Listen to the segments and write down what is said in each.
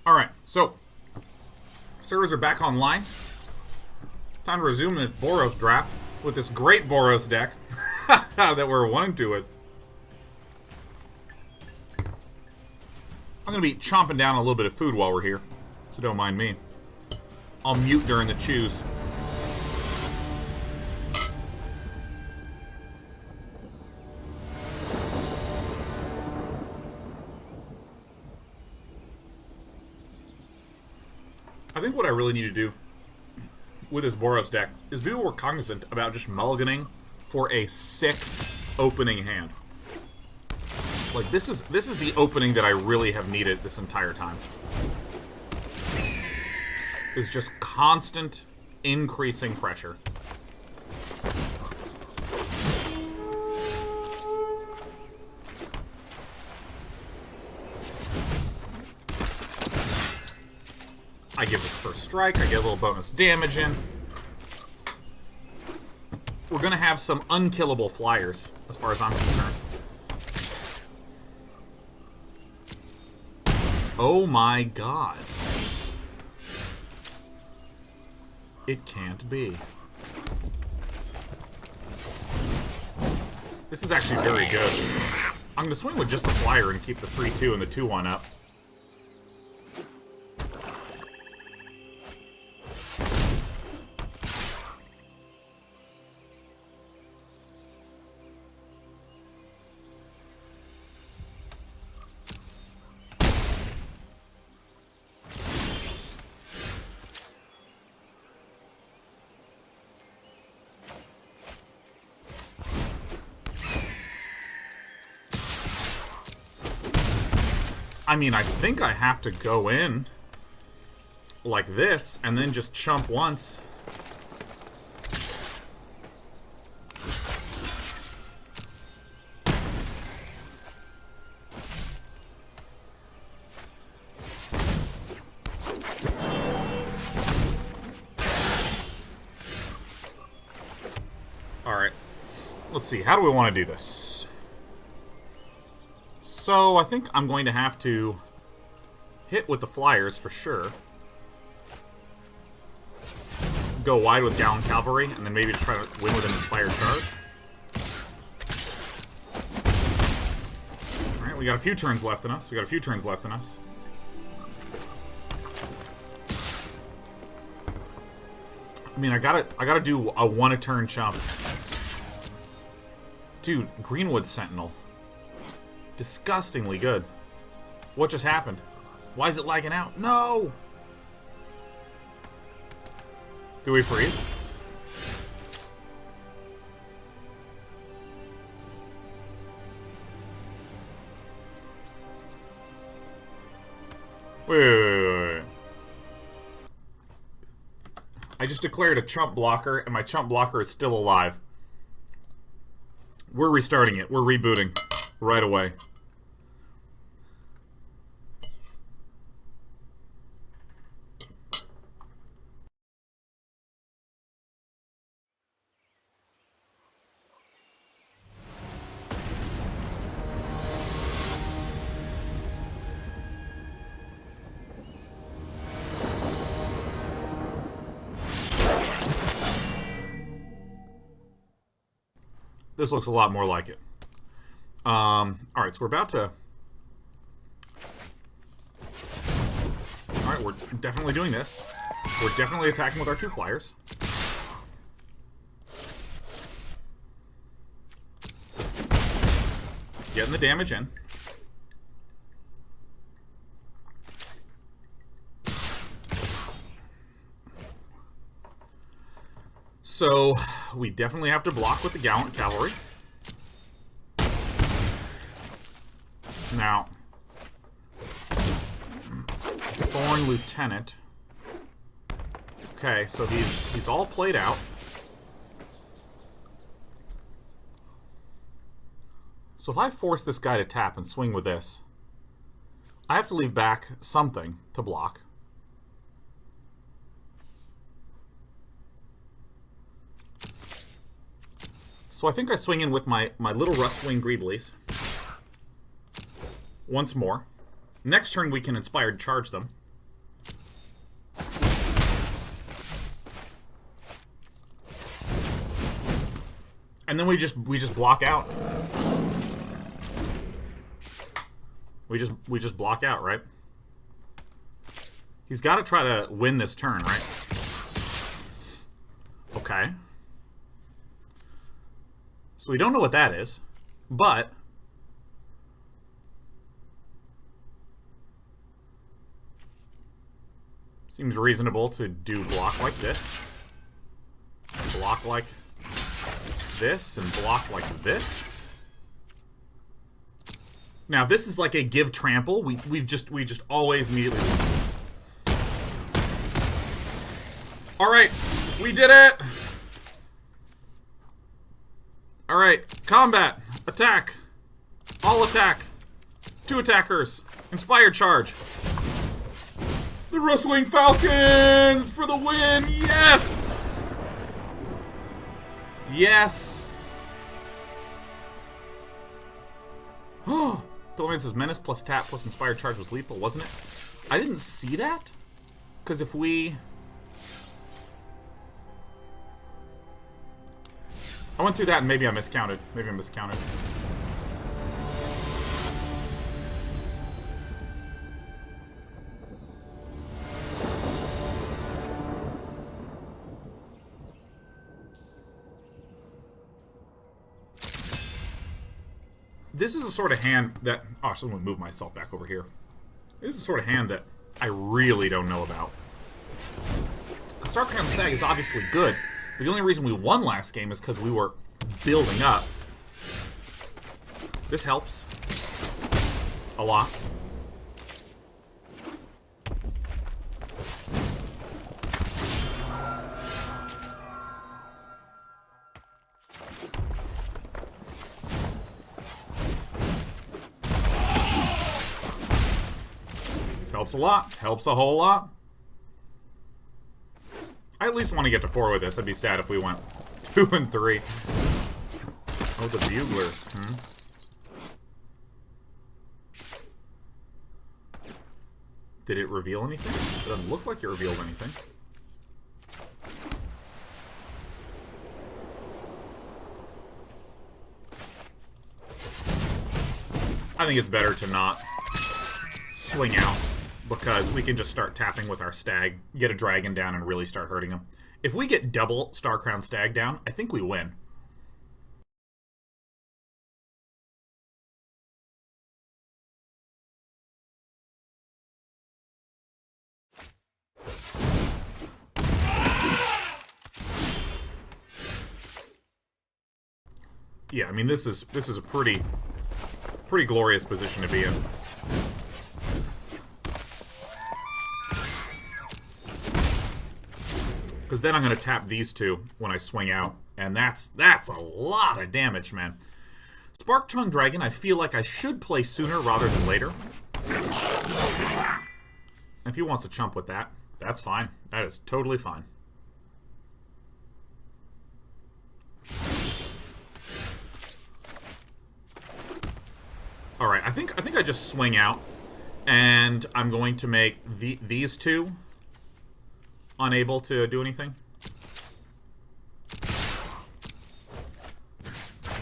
Alright, so servers are back online. Time to resume the Boros draft with this great Boros deck that we're 1-2 with. I'm going to be chomping down a little bit of food while we're here, so don't mind me. I'll mute during the chews. I think what I really need to do with this Boros deck is be more cognizant about just mulliganing for a sick opening hand. Like, this is the opening that I really have needed this entire time. Is just constant increasing pressure. I give this first strike, I get a little bonus damage in. We're gonna have some unkillable flyers, as far as I'm concerned. Oh my god. It can't be. This is actually very good. I'm gonna swing with just the flyer and keep the 3-2 and the 2-1 up. I mean, I think I have to go in like this and then just chump once. Alright. Let's see. How do we want to do this? So, I think I'm going to have to hit with the flyers for sure. Go wide with Gallon Cavalry, and then maybe try to win with an Inspired Charge. Alright, we got a few turns left in us. I mean, I gotta do a 1-a-turn chump. Dude, Greenwood Sentinel. Disgustingly good. What just happened? Why is it lagging out? No! Do we freeze? Wait. I just declared a chump blocker, and my chump blocker is still alive. We're restarting it. We're rebooting. Right away. This looks a lot more like it. Alright, so we're about to... Alright, we're definitely doing this. We're definitely attacking with our 2 flyers. Getting the damage in. So, we definitely have to block with the Gallant Cavalry. Now, Thorn Lieutenant. Okay, so he's all played out. So if I force this guy to tap and swing with this, I have to leave back something to block. So I think I swing in with my little Rustwing Greeblies. Once more. Next turn we can Inspired Charge them. And then we just block out. We just block out, right? He's got to try to win this turn, right? Okay. So we don't know what that is, but seems reasonable to do block like this, block like this, and block like this. Now this is like a give trample. We just always immediately lose. All right, we did it. All right, combat, attack, all attack, 2 attackers, inspired charge. The Rustling Falcons for the win! Yes! Yes! Oh, Pillman says menace plus tap plus inspired charge was lethal, wasn't it? I didn't see that. Because if we... I went through that and maybe I miscounted. Maybe I miscounted. This is a sort of hand that... Oh, so I'm going to move myself back over here. This is a sort of hand that I really don't know about. Starcrown Stag is obviously good, but the only reason we won last game is because we were building up. This helps a lot. This helps a lot. Helps a whole lot. I at least want to get to 4 with this. I'd be sad if we went 2 and 3. Oh, the Bugler. Did it reveal anything? It doesn't look like it revealed anything. I think it's better to not swing out, because we can just start tapping with our stag, get a dragon down, and really start hurting him. If we get double Starcrown Stag down, I think we win. Yeah, I mean, this is a pretty glorious position to be in. Because then I'm going to tap these 2 when I swing out. And that's a lot of damage, man. Spark Tongue Dragon, I feel like I should play sooner rather than later. If he wants to chump with that, that's fine. That is totally fine. Alright, I think I just swing out. And I'm going to make these 2 unable to do anything.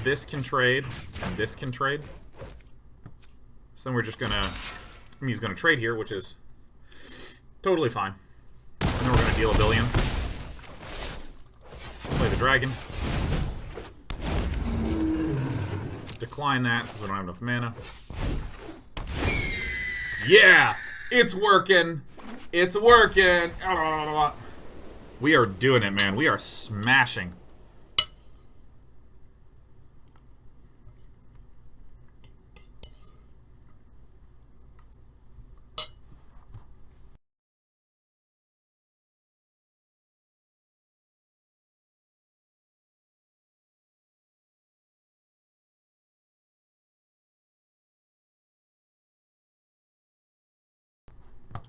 This can trade, and this can trade. So then we're just gonna... I mean, he's gonna trade here, which is totally fine. And then we're gonna deal a billion. Play the dragon. Decline that, because we don't have enough mana. Yeah! It's working! It's working! We are doing it, man. We are smashing.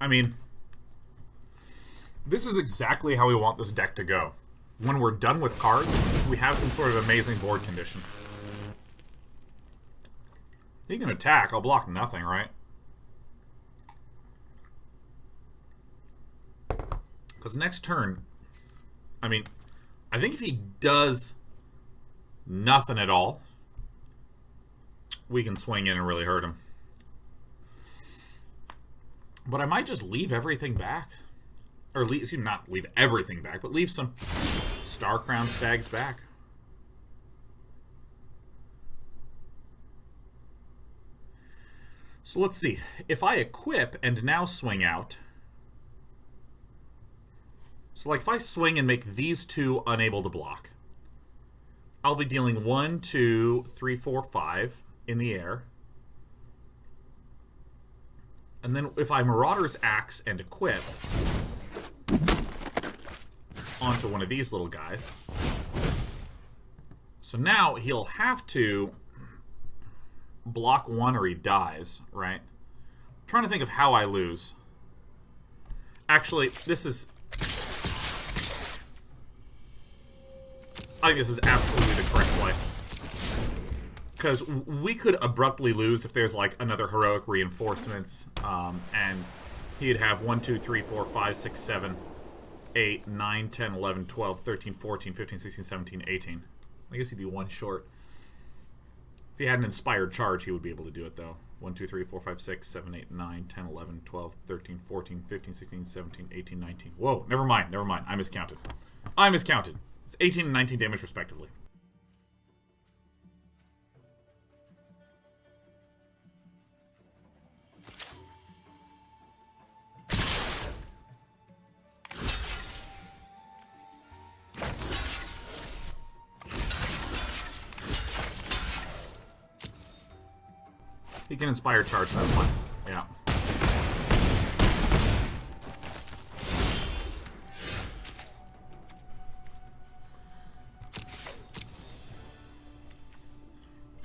I mean... This is exactly how we want this deck to go. When we're done with cards, we have some sort of amazing board condition. He can attack. I'll block nothing, right? Because next turn... I mean, I think if he does Nothing at all. We can swing in and really hurt him. But I might just leave everything back. Or leave, excuse me, not leave everything back, but leave some Star Crown Stags back. So let's see. If I equip and now swing out. So like if I swing and make these two unable to block, I'll be dealing 1, 2, 3, 4, 5 in the air. And then if I Marauder's Axe and equip onto one of these little guys. So now he'll have to block one or he dies, right? I'm trying to think of how I lose. Actually, this is... I think this is absolutely the correct play. Because we could abruptly lose if there's like another heroic reinforcements, and he'd have 1, 2, 3, 4, 5, 6, 7, 8, 9, 10, 11, 12, 13, 14, 15, 16, 17, 18. I guess he'd be one short. If he had an inspired charge, he would be able to do it, though. 1, 2, 3, 4, 5, 6, 7, 8, 9, 10, 11, 12, 13, 14, 15, 16, 17, 18, 19. Whoa, never mind, never mind. I miscounted. I miscounted. It's 18 and 19 damage, respectively. He can inspire charge, that's fine. Yeah.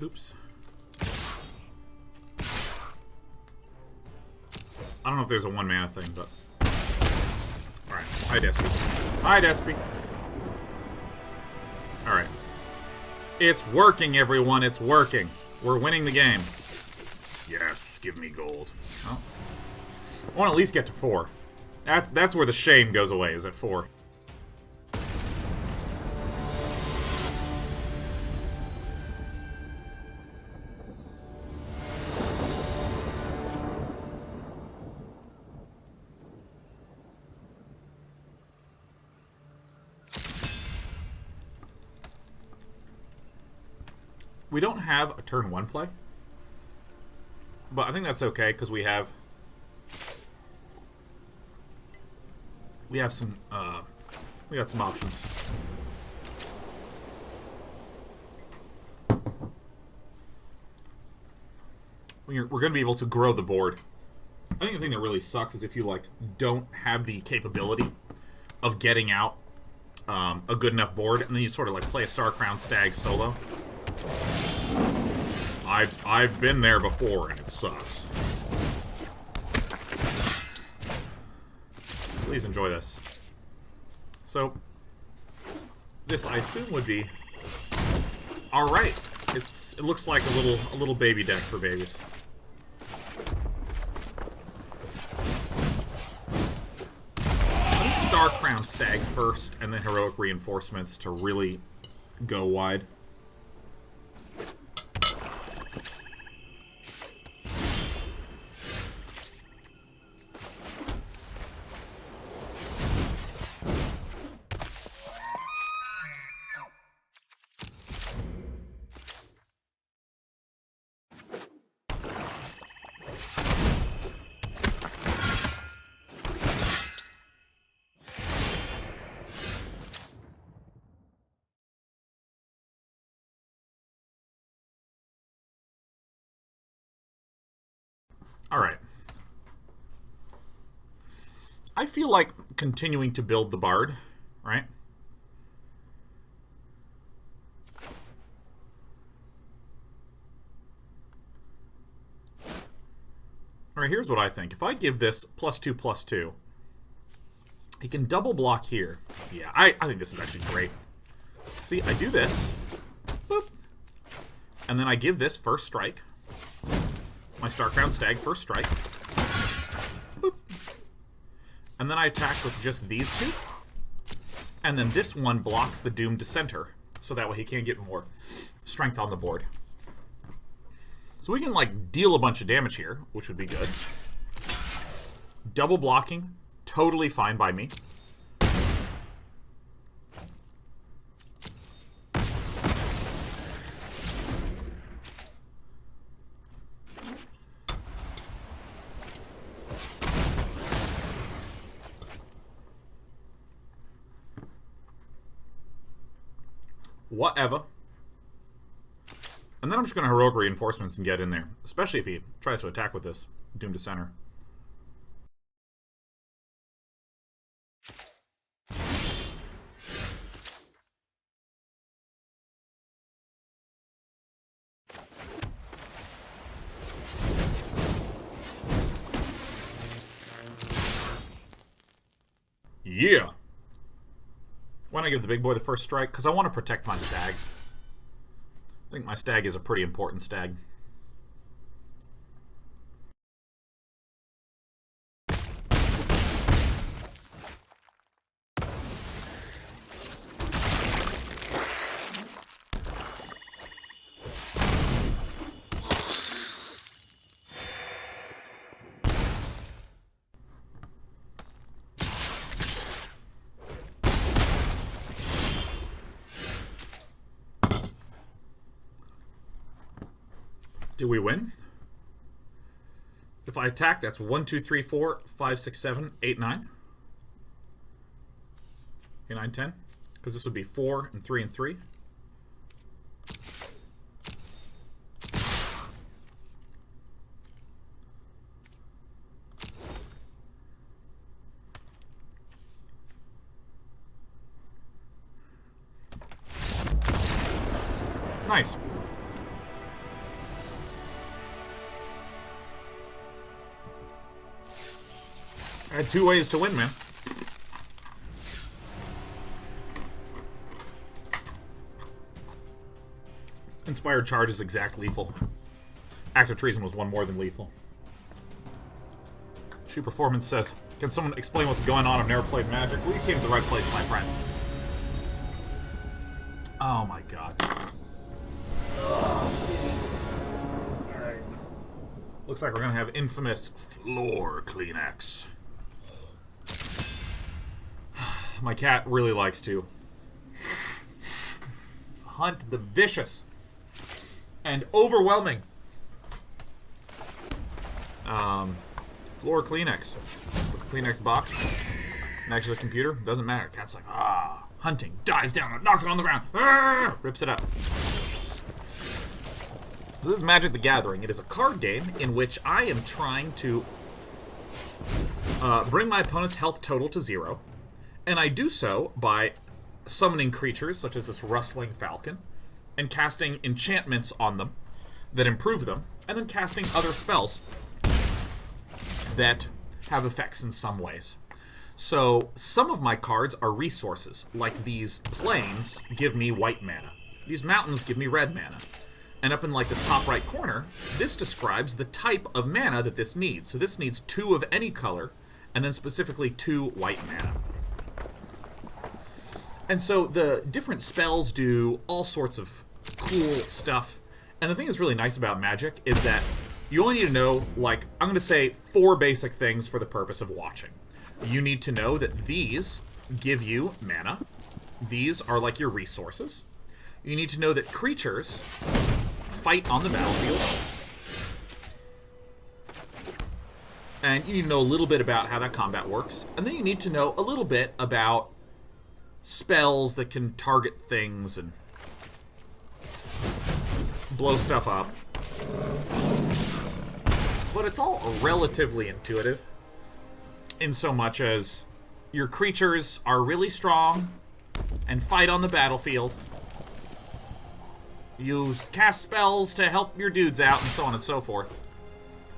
Oops. I don't know if there's a 1 mana thing, but... Alright. Hi, Despy. Hi, Despy. Alright. It's working, everyone. It's working. We're winning the game. Yes, give me gold. Well, I want to at least get to 4. That's where the shame goes away, is at 4. We don't have a turn 1 play. But I think that's okay, because we have some, we got some options. We're going to be able to grow the board. I think the thing that really sucks is if you, like, don't have the capability of getting out a good enough board, and then you sort of, like, play a Star Crown Stag solo. I've been there before, and it sucks. Please enjoy this. So, this I assume would be all right. It looks like a little baby deck for babies. I think Star Crown Stag first, and then Heroic Reinforcements to really go wide. Alright. I feel like continuing to build the Bard, right? Alright, here's what I think. If I give this +2/+2, he can double block here. Yeah, I think this is actually great. See, I do this. Boop. And then I give this first strike. My Star Crown Stag, first strike. Boop. And then I attack with just these two. And then this one blocks the Doomed Dissenter. so that way he can't get more strength on the board. So we can, like, deal a bunch of damage here, which would be good. Double blocking, totally fine by me. Whatever. And then I'm just going to heroic reinforcements and get in there. Especially if he tries to attack with this. Doom to center. Yeah. Why don't I give the big boy the first strike? Because I want to protect my stag. I think my stag is a pretty important stag. Do we win? If I attack, that's 1, 2, 3, 4, 5, 6, 7, 8, 9. 8, 9, 10. Because this would be 4 and 3 and 3. Nice. I had 2 ways to win, man. Inspired Charge is exact lethal. Act of Treason was 1 more than lethal. Shoe Performance says, can someone explain what's going on? I've never played Magic. Well, you came to the right place, my friend. Oh my god. Looks like we're gonna have infamous floor Kleenex. My cat really likes to hunt the vicious and overwhelming. Floor Kleenex. With the Kleenex box next to the computer. Doesn't matter. Cat's like, ah, hunting. Dives down, knocks it on the ground. Ah, rips it up. So this is Magic the Gathering. It is a card game in which I am trying to bring my opponent's health total to 0. And I do so by summoning creatures, such as this Rustling Falcon, and casting enchantments on them that improve them, and then casting other spells that have effects in some ways. So some of my cards are resources, like these plains give me white mana. These mountains give me red mana. And up in like this top right corner, this describes the type of mana that this needs. So this needs 2 of any color, and then specifically 2 white mana. And so the different spells do all sorts of cool stuff. And the thing that's really nice about Magic is that you only need to know, like, I'm going to say 4 basic things for the purpose of watching. You need to know that these give you mana. These are like your resources. You need to know that creatures fight on the battlefield. And you need to know a little bit about how that combat works. And then you need to know a little bit about spells that can target things and blow stuff up. But it's all relatively intuitive, in so much as your creatures are really strong and fight on the battlefield. You cast spells to help your dudes out, and so on and so forth.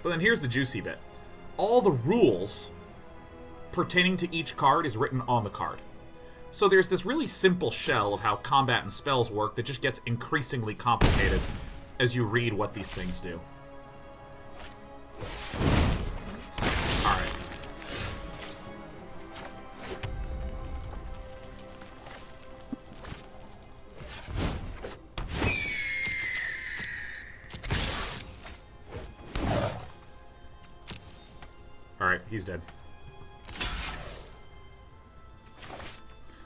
But then here's the juicy bit. All the rules pertaining to each card is written on the card. So there's this really simple shell of how combat and spells work that just gets increasingly complicated as you read what these things do. Alright. he's dead.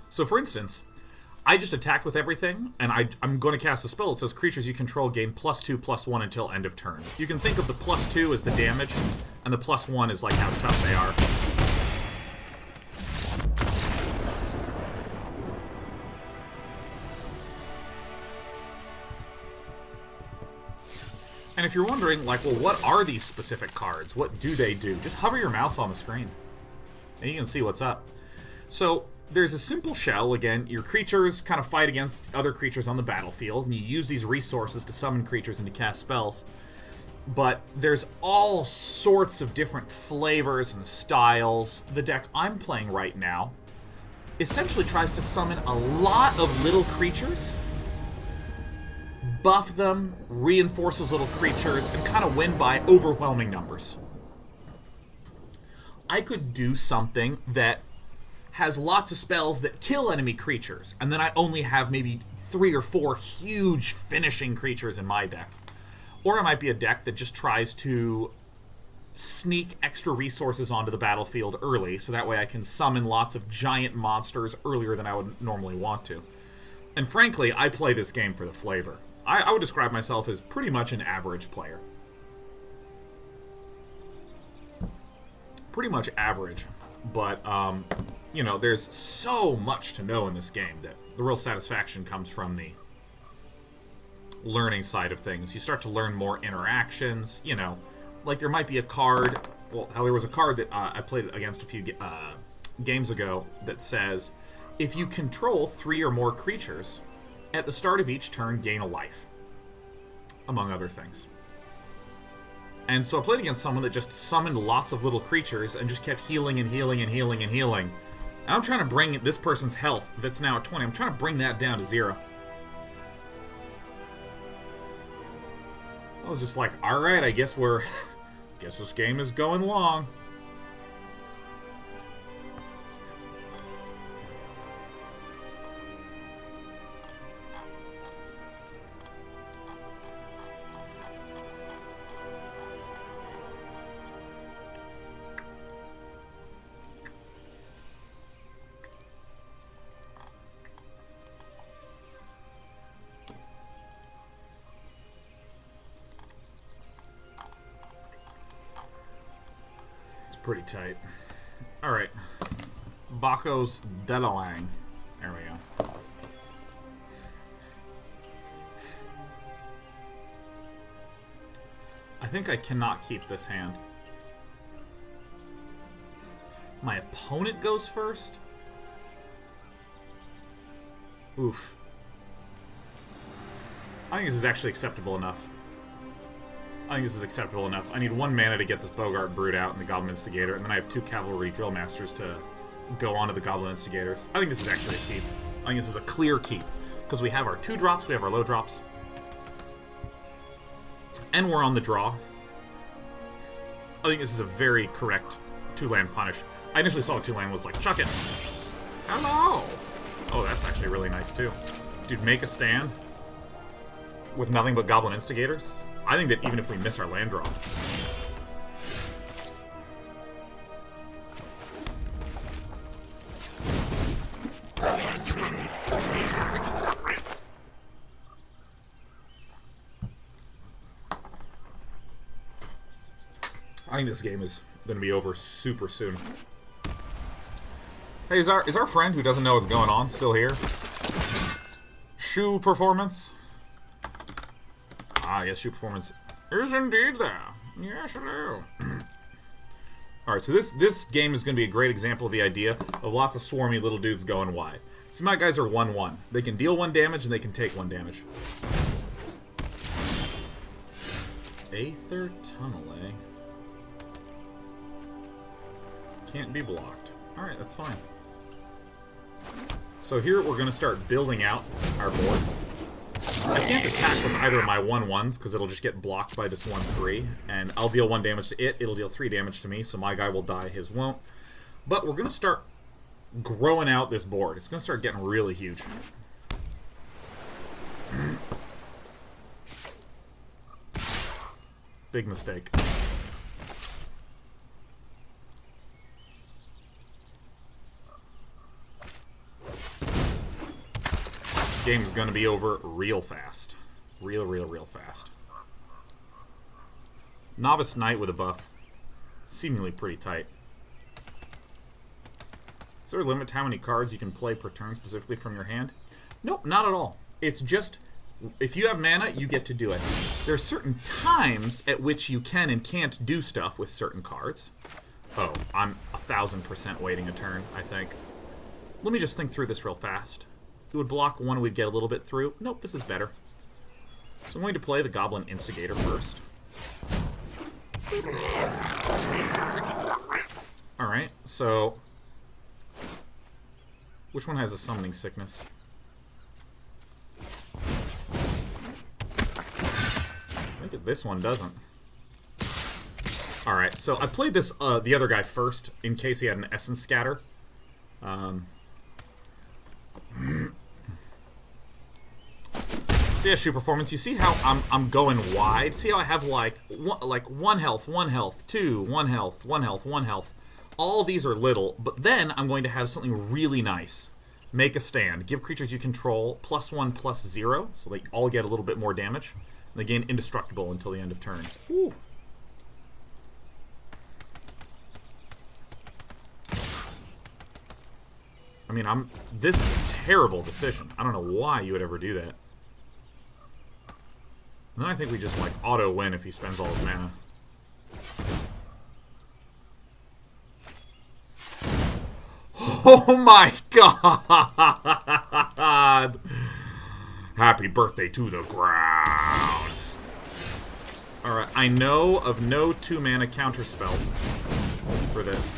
So for instance, I just attacked with everything, and I'm going to cast a spell. It says creatures you control gain +2/+1 until end of turn. You can think of the +2 as the damage, and the +1 is like how tough they are. And if you're wondering, like, well, what are these specific cards? What do they do? Just hover your mouse on the screen, and you can see what's up. So there's a simple shell. Again, your creatures kind of fight against other creatures on the battlefield, and you use these resources to summon creatures and to cast spells. But there's all sorts of different flavors and styles. The deck I'm playing right now essentially tries to summon a lot of little creatures, buff them, reinforce those little creatures, and kind of win by overwhelming numbers. I could do something that has lots of spells that kill enemy creatures, and then I only have maybe 3 or 4 huge finishing creatures in my deck. Or it might be a deck that just tries to sneak extra resources onto the battlefield early, so that way I can summon lots of giant monsters earlier than I would normally want to. And frankly, I play this game for the flavor. I would describe myself as pretty much an average player. Pretty much average. But, you know, there's so much to know in this game that the real satisfaction comes from the learning side of things. You start to learn more interactions, you know. Like, there might be a card... Well, there was a card that I played against a few games ago that says, if you control 3 or more creatures, at the start of each turn, gain a life. Among other things. And so I played against someone that just summoned lots of little creatures and just kept healing and healing and healing and healing. And I'm trying to bring this person's health, that's now at 20, I'm trying to bring that down to 0. I was just like, alright, I guess guess this game is going long. Pretty tight. Alright. Bakos Delalang. There we go. I think I cannot keep this hand. My opponent goes first? Oof. I think this is actually acceptable enough. I need 1 mana to get this Bogart Brood out and the Goblin Instigator, and then I have 2 Cavalry Drill Masters to go onto the Goblin Instigators. I think this is actually a keep. I think this is a clear keep. Because we have our 2 drops, we have our low drops. And we're on the draw. I think this is a very correct 2-land punish. I initially saw a 2-land was like, chuck it! Hello! Oh, that's actually really nice too. Dude, make a stand with nothing but Goblin Instigators? I think that even if we miss our land draw... I think this game is going to be over super soon. Hey, is our friend who doesn't know what's going on still here? Shoe performance? Ah, yes, shoe performance is indeed there. Yes, hello. Alright, so this game is going to be a great example of the idea of lots of swarmy little dudes going wide. So my guys are 1/1. They can deal 1 damage and they can take 1 damage. Aether Tunnel, eh? Can't be blocked. Alright, that's fine. So here we're going to start building out our board. I can't attack with either of my 1/1s because it'll just get blocked by this 1/3, and I'll deal 1 damage to it, it'll deal 3 damage to me, so my guy will die, his won't. But we're going to start growing out this board. It's going to start getting really huge. Big mistake. game's gonna be over real fast. Real fast. Novice Knight with a buff. Seemingly pretty tight. Is there a limit to how many cards you can play per turn specifically from your hand? Nope, not at all. It's just, if you have mana, you get to do it. There are certain times at which you can and can't do stuff with certain cards. Oh, I'm 1000% waiting a turn, I think. Let me just think through this real fast. It would block one, we'd get a little bit through. Nope, this is better. So I'm going to play the Goblin Instigator first. Alright, so... which one has a Summoning Sickness? I think this one doesn't. Alright, so I played this, the other guy first, in case he had an Essence Scatter. So yeah, shoe performance. You see how I'm going wide? See how I have like one health, 2, 1 health, 1 health, 1 health. All of these are little, but then I'm going to have something really nice. Make a stand. Give creatures you control +1/+0, so they all get a little bit more damage. And they gain indestructible until the end of turn. Whew. I mean, this is a terrible decision. I don't know why you would ever do that. And then I think we just, like, auto-win if he spends all his mana. Oh my god! Happy birthday to the ground. Alright, I know of no 2-mana counter spells for this.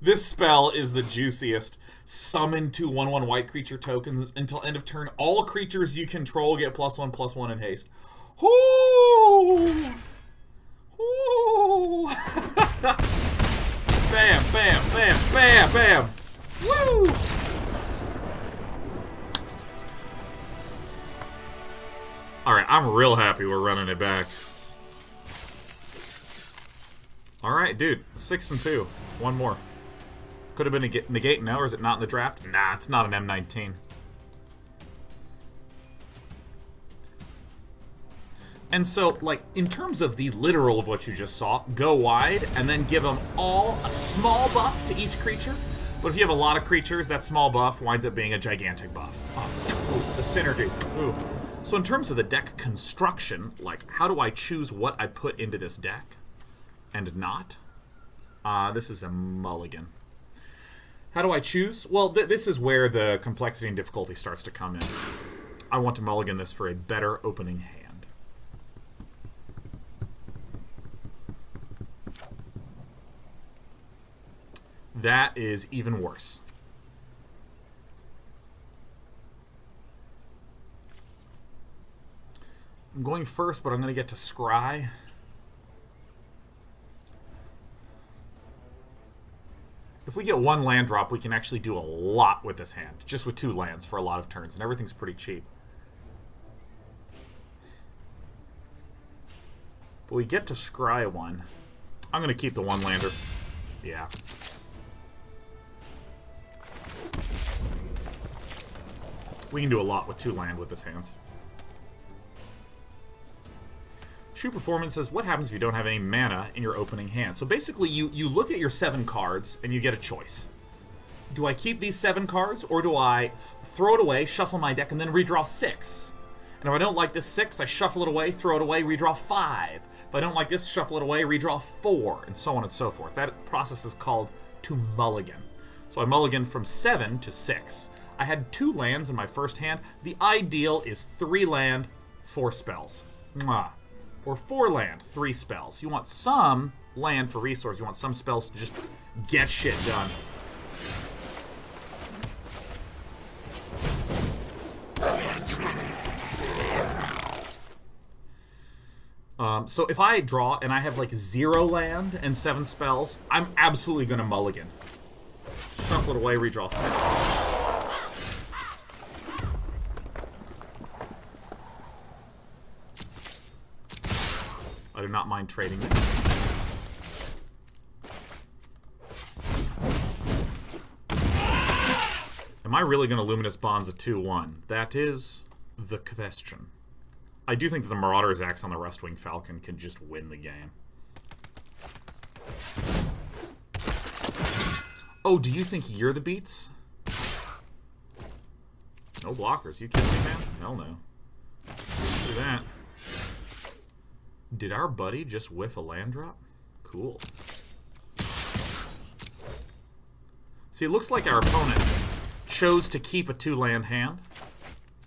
This spell is the juiciest. Summon 2 1/1 white creature tokens until end of turn. All creatures you control get +1/+1 in haste. Ooh! Ooh! Bam, bam, bam, bam, bam! Woo! Alright, I'm real happy we're running it back. Alright, dude. 6 and 2. One more. Could have been a negate now, or is it not in the draft? Nah, it's not an M19. And so, like, in terms of the literal of what you just saw, go wide, and then give them all a small buff to each creature. But if you have a lot of creatures, that small buff winds up being a gigantic buff. Ooh, the synergy. Ooh. So in terms of the deck construction, like, how do I choose what I put into this deck and not? This is a mulligan. How do I choose? Well, this is where the complexity and difficulty starts to come in. I want to mulligan this for a better opening hand. That is even worse. I'm going first, but I'm going to get to scry. If we get 1 land drop, we can actually do a lot with this hand. Just with 2 lands for a lot of turns, and everything's pretty cheap. But we get to scry 1. I'm going to keep the 1-lander. Yeah. We can do a lot with 2 land with this hands. True Performance says, what happens if you don't have any mana in your opening hand? So basically, you look at your 7 cards, and you get a choice. Do I keep these 7 cards, or do I throw it away, shuffle my deck, and then redraw 6? And if I don't like this 6, I shuffle it away, throw it away, redraw 5. If I don't like this, shuffle it away, redraw 4, and so on and so forth. That process is called to mulligan. So I mulligan from 7 to 6. I had 2 lands in my first hand. The ideal is 3 land, 4 spells. Mwah. Or 4 land, 3 spells. You want some land for resource. You want some spells to just get shit done. So if I draw and I have like 0 land and 7 spells, I'm absolutely going to mulligan. Shuffle it away, redraw 6. I do not mind trading this. I really going to Luminous Bonds a 2-1? That is the question. I do think that the Marauder's Axe on the Rustwing Falcon can just win the game. Oh, do you think you're the beats? No blockers. You kidding me, man? Hell no. Do that. Did our buddy just whiff a land drop? Cool. See, it looks like our opponent chose to keep a 2-land hand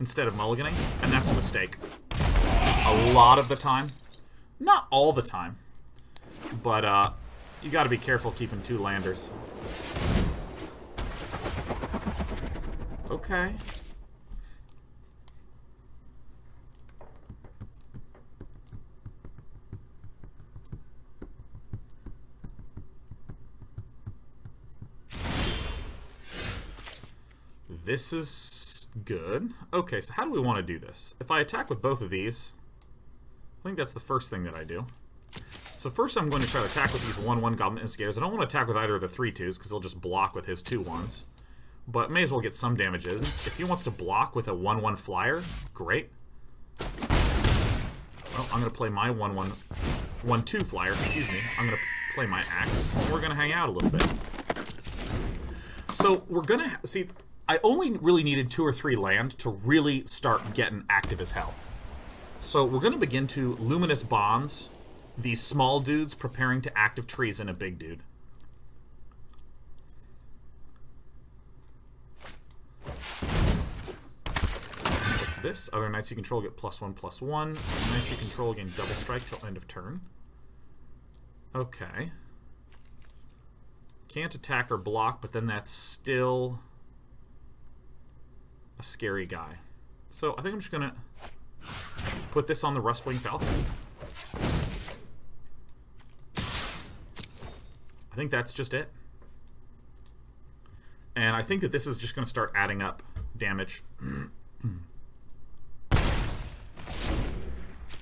instead of mulliganing, and that's a mistake. A lot of the time. Not all the time. But, you gotta be careful keeping 2-landers. Okay. This is good. Okay, so how do we want to do this? If I attack with both of these, I think that's the first thing that I do. So first I'm going to try to attack with these 1/1 Goblin Instigators. I don't want to attack with either of the 3/2s because he'll just block with his 2/1s. But may as well get some damage in. If he wants to block with a 1/1 Flyer, great. Well, I'm going to play my 1/2 Flyer, excuse me. I'm going to play my Axe, and we're going to hang out a little bit. So we're going to... See, I only really needed 2 or 3 land to really start getting active as hell. So we're going to begin to Luminous Bonds these small dudes preparing to active treason a big dude. What's this? Other knights you control get +1/+1. Knights you control gain double strike till end of turn. Okay. Can't attack or block, but then that's still a scary guy. So I think I'm just gonna put this on the Rustwing Falcon. I think that's just it. And I think that this is just going to start adding up damage.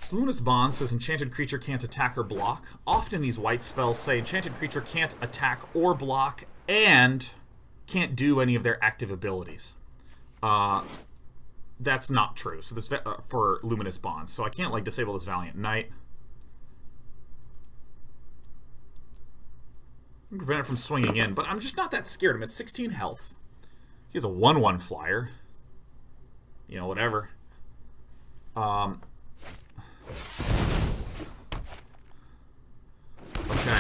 So Luminous Bond says enchanted creature can't attack or block. Often these white spells say enchanted creature can't attack or block and can't do any of their active abilities. That's not true. So this for Luminous Bonds. So I can't like disable this Valiant Knight. Prevent it from swinging in, but I'm just not that scared. I'm at 16 health. He has a 1/1 Flyer. You know, whatever. Okay,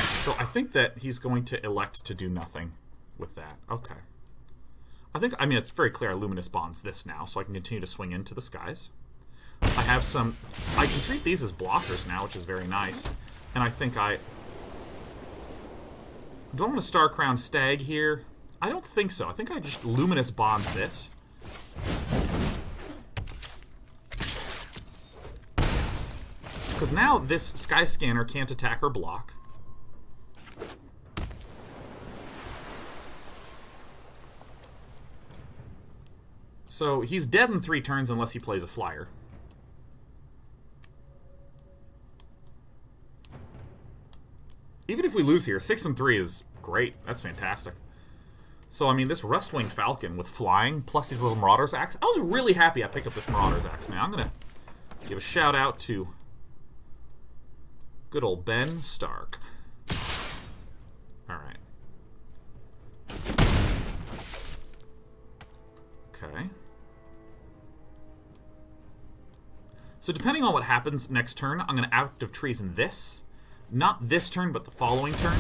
so I think that he's going to elect to do nothing with that. Okay. I mean, it's very clear I Luminous Bonds this now, so I can continue to swing into the skies. I have some... I can treat these as blockers now, which is very nice. And I think do I want a Star Crown Stag here? I don't think so. I think I just Luminous Bonds this. Because now this Sky Scanner can't attack or block. So he's dead in 3 turns unless he plays a Flyer. Even if we lose here, 6-3 is great. That's fantastic. So, I mean, this Rustwing Falcon with flying, plus these little Marauder's Axe. I was really happy I picked up this Marauder's Axe, man. I'm going to give a shout out to good old Ben Stark. Alright. Okay. So, depending on what happens next turn, I'm going to active treason this. Not this turn, but the following turn.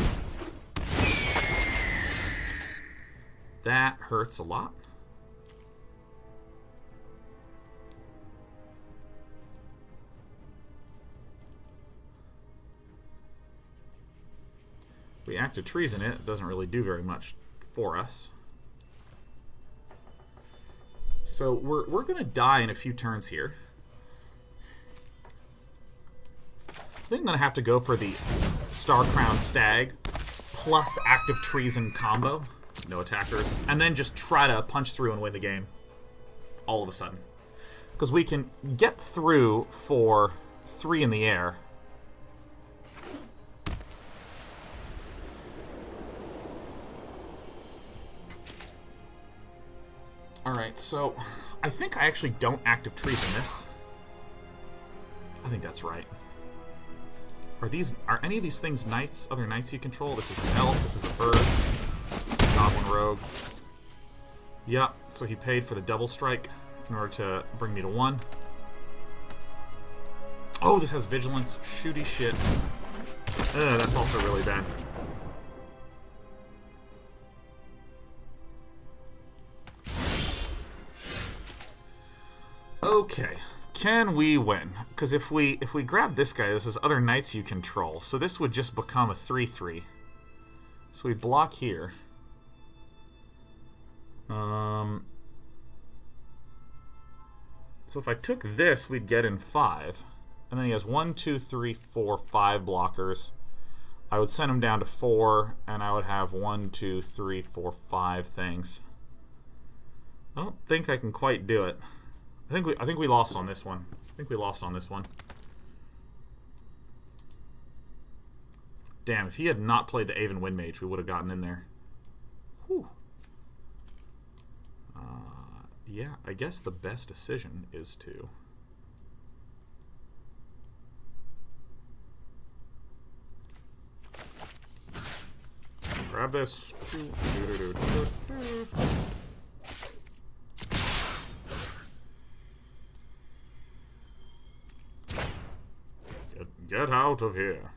That hurts a lot. We active treason it. It doesn't really do very much for us. So we're going to die in a few turns here. I think I'm going to have to go for the Star Crown Stag plus active treason combo. No attackers. And then just try to punch through and win the game. All of a sudden. Because we can get through for 3 in the air. Alright, so I think I actually don't active trees in this. I think that's right. Are any of these things knights, other knights you control? This is an elf, this is a bird, this is a goblin rogue. Yeah, so he paid for the double strike in order to bring me to 1. Oh, this has vigilance. Shooty shit. That's also really bad. Okay. Can we win? Because if we grab this guy, this is other knights you control. So this would just become a 3/3. So we block here. So if I took this, we'd get in 5. And then he has 1, 2, 3, 4, 5 blockers. I would send him down to 4, and I would have 1, 2, 3, 4, 5 things. I don't think I can quite do it. I think we lost on this one. I think we lost on this one. Damn, if he had not played the Aven Windmage, we would have gotten in there. Whew. Yeah, I guess the best decision is to... grab this. Get out of here.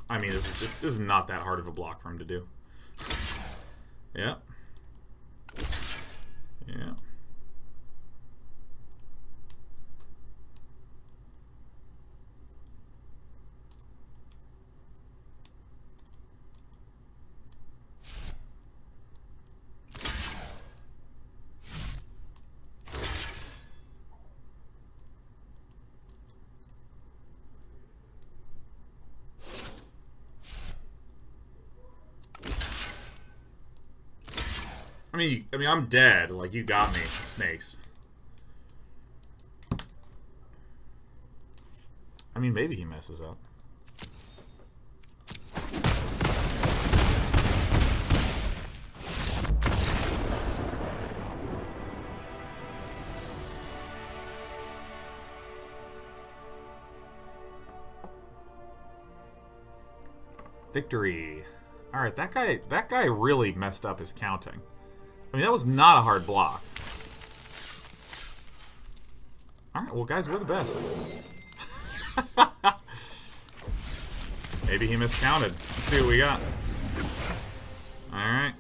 I mean, this is not that hard of a block for him to do. Yeah. Yeah. I mean, I'm dead. Like, you got me, snakes. I mean, maybe he messes up. Victory. All right, that guy really messed up his counting. I mean, that was not a hard block. Alright, well, guys, we're the best. Maybe he miscounted. Let's see what we got. Alright.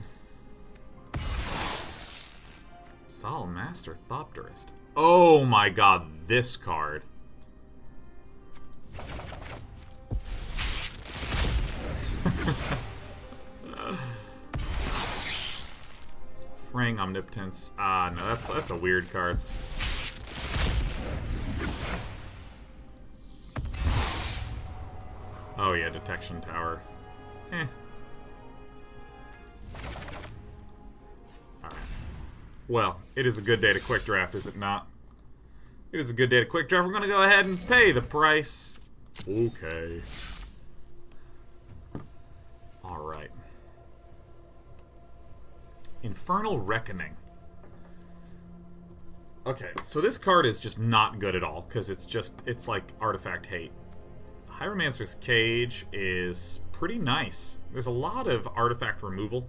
Solemn Master Thopterist. Oh my god, this card. Fraying Omnipotence. Ah, no, that's a weird card. Oh yeah, Detection Tower. Eh. Alright. Well, it is a good day to quick draft, is it not? It is a good day to quick draft. We're gonna go ahead and pay the price. Okay. Alright. Infernal Reckoning. Okay, so this card is just not good at all, because it's like artifact hate. Hieromancer's Cage is pretty nice. There's a lot of artifact removal.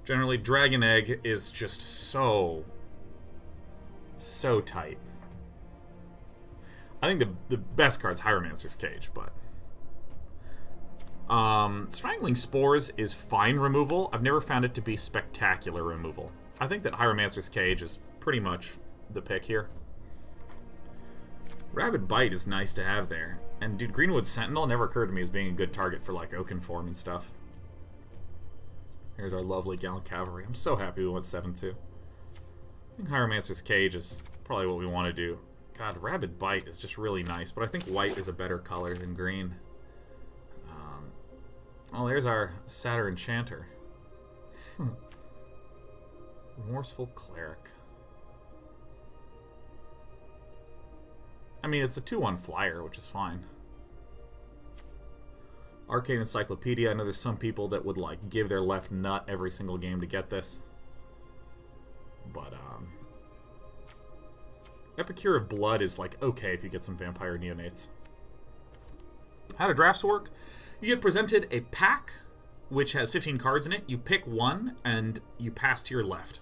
Generally, Dragon Egg is just so tight. I think the best card's Hieromancer's Cage, but... Strangling Spores is fine removal. I've never found it to be spectacular removal. I think that Hieromancer's Cage is pretty much the pick here. Rabid Bite is nice to have there. And dude, Greenwood Sentinel never occurred to me as being a good target for like Oakenform and stuff. Here's our lovely Gallant Cavalry. I'm so happy we went 7-2. I think Hieromancer's Cage is probably what we want to do. God, Rabid Bite is just really nice, but I think white is a better color than green. Oh, there's our Satyr Enchanter. Remorseful Cleric. I mean, it's a 2/1 flyer, which is fine. Arcane Encyclopedia. I know there's some people that would, like, give their left nut every single game to get this. but Epicure of Blood is like okay if you get some Vampire Neonates. How do drafts work? You get presented a pack which has 15 cards in it. You pick one and you pass to your left.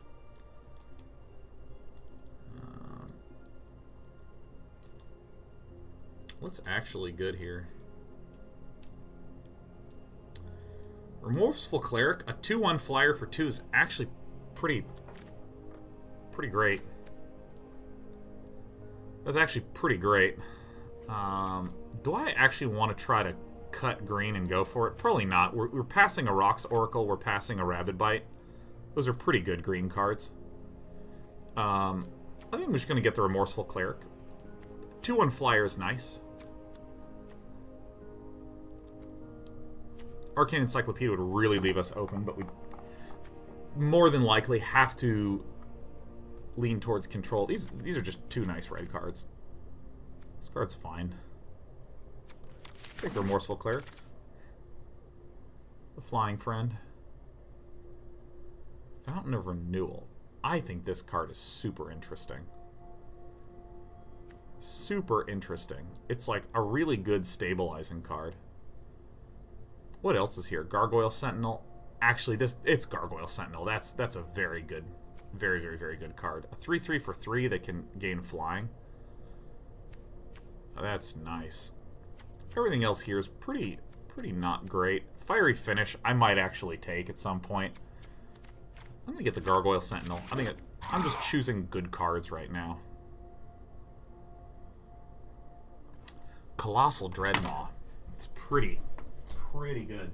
What's actually good here? Remorseful Cleric, a 2/1 flyer for 2 is actually pretty great. That's actually pretty great. Do I actually want to try to cut green and go for it? Probably not. We're passing a Rocks Oracle. We're passing a Rabid Bite. Those are pretty good green cards. I think I'm just going to get the Remorseful Cleric. 2/1 flyer is nice. Arcane Encyclopedia would really leave us open, but we'd more than likely have to lean towards control. These are just 2 nice red cards. This card's fine. Take the Remorseful Cleric. The Flying Friend. Fountain of Renewal. I think this card is super interesting. Super interesting. It's like a really good stabilizing card. What else is here? Gargoyle Sentinel. Actually, it's Gargoyle Sentinel. That's a very good, very good card. A 3/3 for 3 that can gain flying. Oh, that's nice. Everything else here is pretty not great. Fiery Finish, I might actually take at some point. I'm gonna get the Gargoyle Sentinel. I'm just choosing good cards right now. Colossal Dreadmaw. It's pretty good.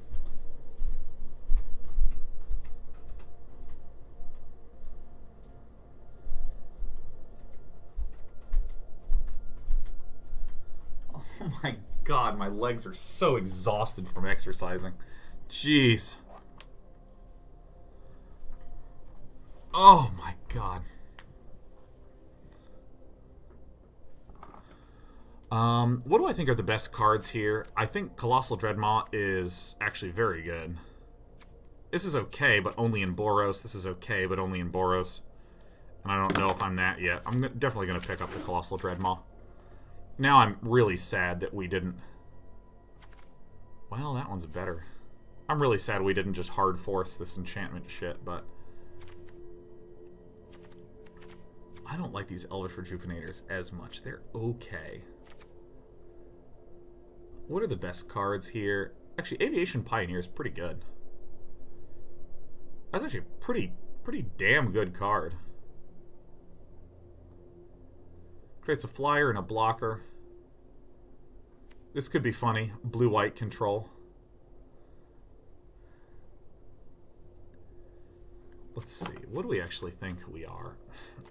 Oh my god, my legs are so exhausted from exercising. Jeez. Oh my god. What do I think are the best cards here? I think Colossal Dreadmaw is actually very good. This is okay, but only in Boros. This is okay, but only in Boros. And I don't know if I'm that yet. I'm definitely going to pick up the Colossal Dreadmaw. Now I'm really sad that we didn't... Well, that one's better. I'm really sad we didn't just hard force this enchantment shit, but... I don't like these Elvish Rejuvenators as much. They're okay. What are the best cards here? Actually, Aviation Pioneer is pretty good. That's actually a pretty damn good card. Creates a flyer and a blocker. This could be funny. Blue-white control. Let's see. What do we actually think we are?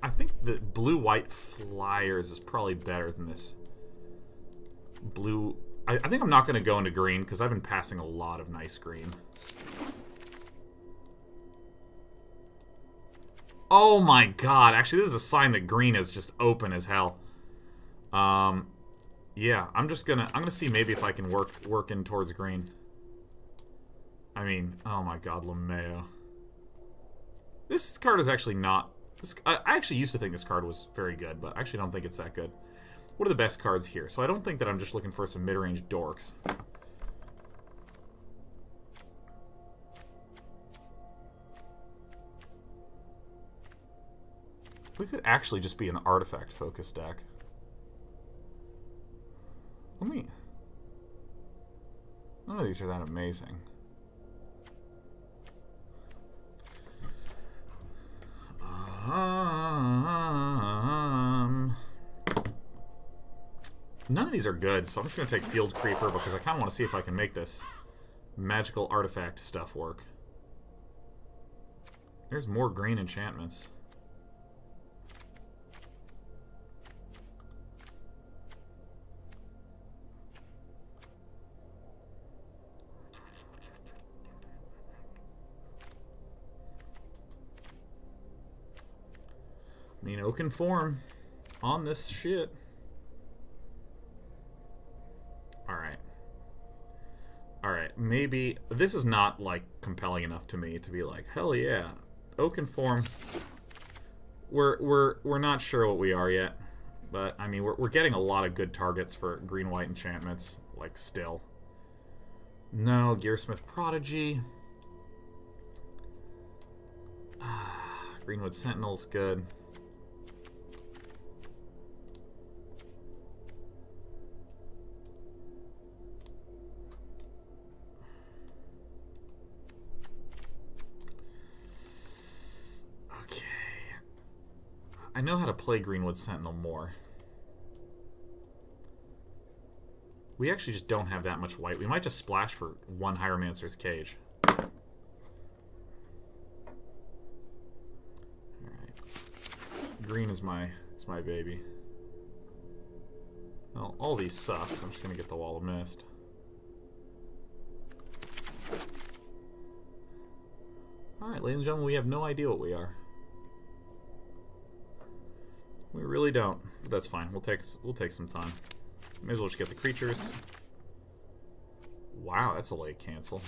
I think the blue-white flyers is probably better than this blue... I think I'm not going to go into green because I've been passing a lot of nice green. Oh my god. Actually, this is a sign that green is just open as hell. Yeah, I'm gonna see maybe if I can work in towards green. I mean, oh my god, LeMayo. This card is actually not... I actually used to think this card was very good, but I actually don't think it's that good. What are the best cards here? So I don't think that I'm just looking for some mid-range dorks. We could actually just be an artifact-focused deck. None of these are that amazing. None of these are good, so I'm just going to take Field Creeper because I kind of want to see if I can make this magical artifact stuff work. There's more green enchantments. I mean, Oaken Form on this shit. Alright, maybe... This is not, like, compelling enough to me to be like, hell yeah. Oaken Form We're not sure what we are yet. But, I mean, we're getting a lot of good targets for green-white enchantments, like, still. No, Gearsmith Prodigy. Greenwood Sentinel's good. Okay. I know how to play Greenwood Sentinel more. We actually just don't have that much white. We might just splash for one Hieromancer's Cage. Alright. Green is my baby. Well, all these suck, so I'm just going to get the Wall of Mist. Alright, ladies and gentlemen, we have no idea what we are. We really don't. But that's fine. We'll take some time. May as well just get the creatures. Wow, that's a late cancel.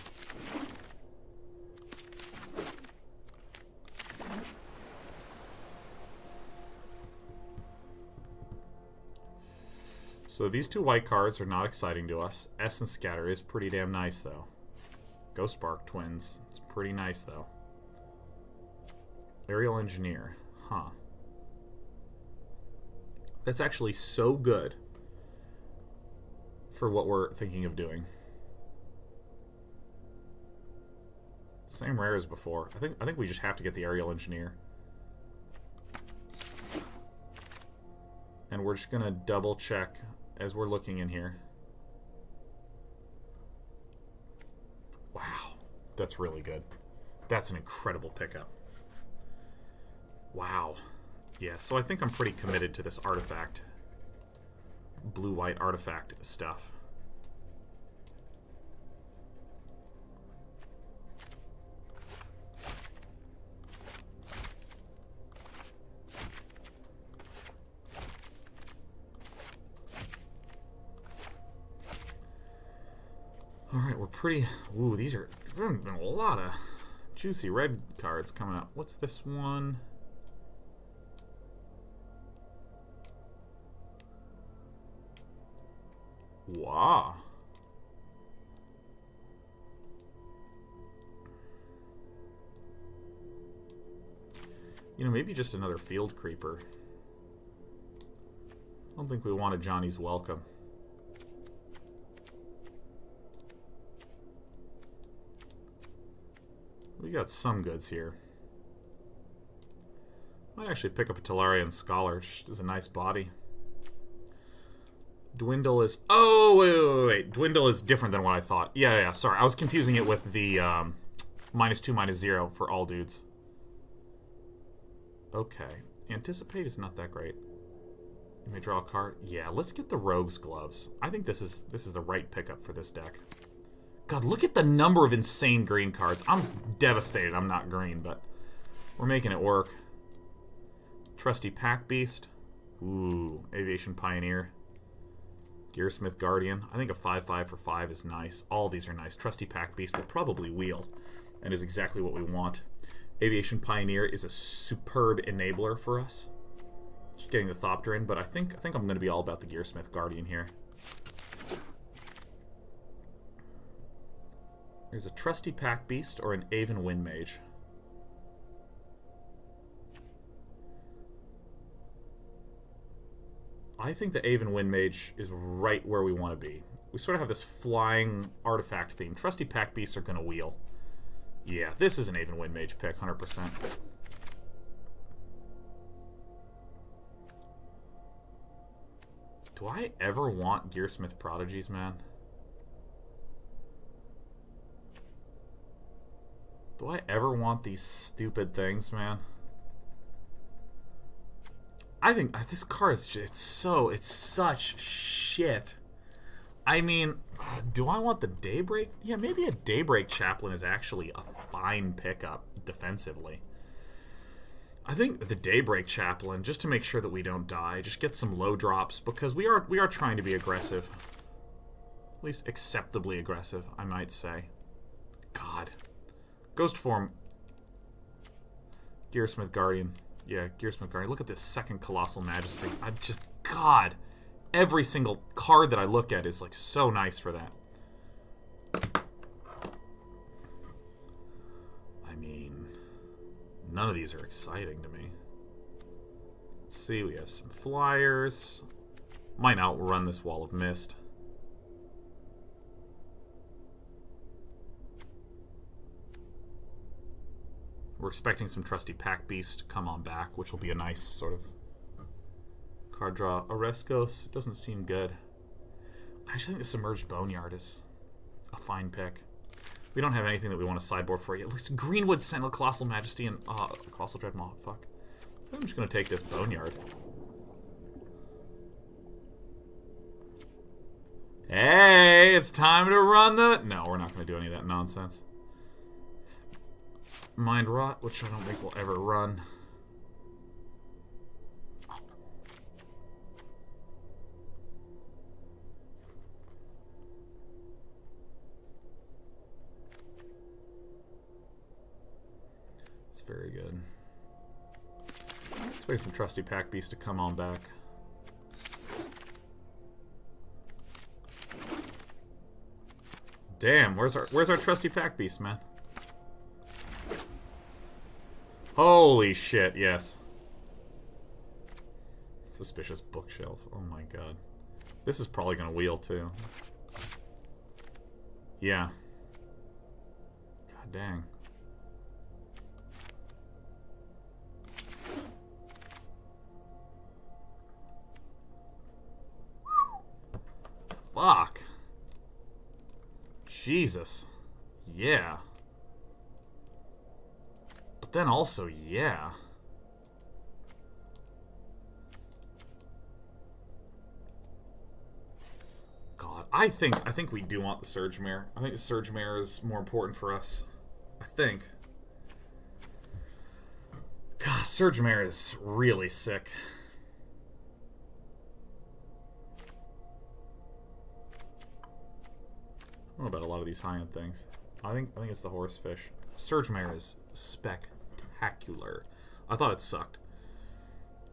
So these two white cards are not exciting to us. Essence Scatter is pretty damn nice, though. Ghostbark Twins. It's pretty nice, though. Aerial Engineer. Huh. That's actually so good for what we're thinking of doing. Same rare as before. I think we just have to get the Aerial Engineer. And we're just gonna double check as we're looking in here. Wow, that's really good. That's an incredible pickup. Wow. Yeah, so I think I'm pretty committed to this artifact. Blue-white artifact stuff. Alright, we're pretty... Ooh, there's been a lot of juicy red cards coming up. What's this one? Wow. You know, maybe just another field creeper. I don't think we want a Johnny's Welcome. We got some goods here. Might actually pick up a Tellarian Scholar. Just is a nice body. Dwindle is... Oh, wait. Dwindle is different than what I thought. Yeah, sorry. I was confusing it with the -2/-0 for all dudes. Okay. Anticipate is not that great. You may draw a card. Yeah, let's get the Rogue's Gloves. I think this is the right pickup for this deck. God, look at the number of insane green cards. I'm devastated I'm not green, but we're making it work. Trusty Pack Beast. Ooh, Aviation Pioneer. Gearsmith Guardian. I think a 5/5 for 5 is nice. All these are nice. Trusty Pack Beast will probably wheel, and is exactly what we want. Aviation Pioneer is a superb enabler for us. Just getting the Thopter in, but I think I'm going to be all about the Gearsmith Guardian here. There's a Trusty Pack Beast or an Aven Wind Mage. I think the Aven Wind Mage is right where we want to be. We sort of have this flying artifact theme. Trusty Pack Beasts are going to wheel. Yeah, this is an Aven Wind Mage pick, 100%. Do I ever want Gearsmith Prodigies, man? Do I ever want these stupid things, man? I think this card is just, it's such shit. I mean, do I want the Daybreak? Yeah, maybe a Daybreak Chaplain is actually a fine pickup defensively. I think the Daybreak Chaplain, just to make sure that we don't die, just get some low drops, because we are trying to be aggressive. At least acceptably aggressive, I might say. God. Ghost form. Gearsmith Guardian. Yeah, Gearsmith Guardian. Look at this second Colossal Majesty. I'm just... God! Every single card that I look at is, like, so nice for that. I mean... None of these are exciting to me. Let's see, we have some flyers. Might outrun this Wall of Mist. We're expecting some Trusty Pack Beast to come on back, which will be a nice sort of card draw. Oreskos doesn't seem good. I actually think the Submerged Boneyard is a fine pick. We don't have anything that we want to sideboard for yet. It looks Greenwood Sentinel, Colossal Majesty, and Colossal Dreadmaw. Fuck. I'm just going to take this Boneyard. Hey, it's time to run the... No, we're not going to do any of that nonsense. Mind Rot, which I don't think we'll ever run. It's very good. Expect some Trusty Pack Beast to come on back. Damn, where's our Trusty Pack Beast, man? Holy shit, yes. Suspicious Bookshelf. Oh my god. This is probably gonna wheel too. Yeah. God dang. Fuck. Jesus. Yeah. But then also, yeah. God, I think we do want the Surge Mare. I think the Surge Mare is more important for us. I think. God, Surge Mare is really sick. I don't know about a lot of these high-end things. I think it's the Horsefish. Surge Mare is spectacular. I thought it sucked.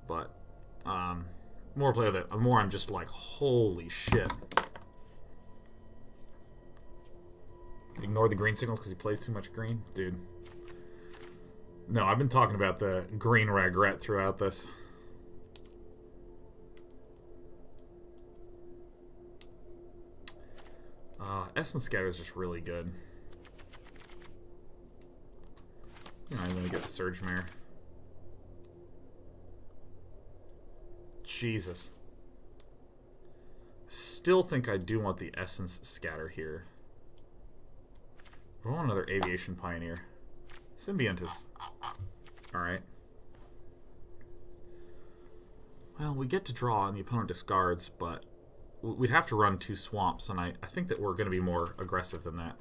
But, more play with it, the more I'm just like, holy shit. Ignore the green signals because he plays too much green? Dude. No, I've been talking about the green regret throughout this. Essence Scatter is just really good. I'm gonna get the Surge Mare. Jesus. Still think I do want the Essence Scatter here. I want another Aviation Pioneer. Symbiont is... Alright. Well, we get to draw and the opponent discards, but we'd have to run 2 Swamps, and I think that we're going to be more aggressive than that.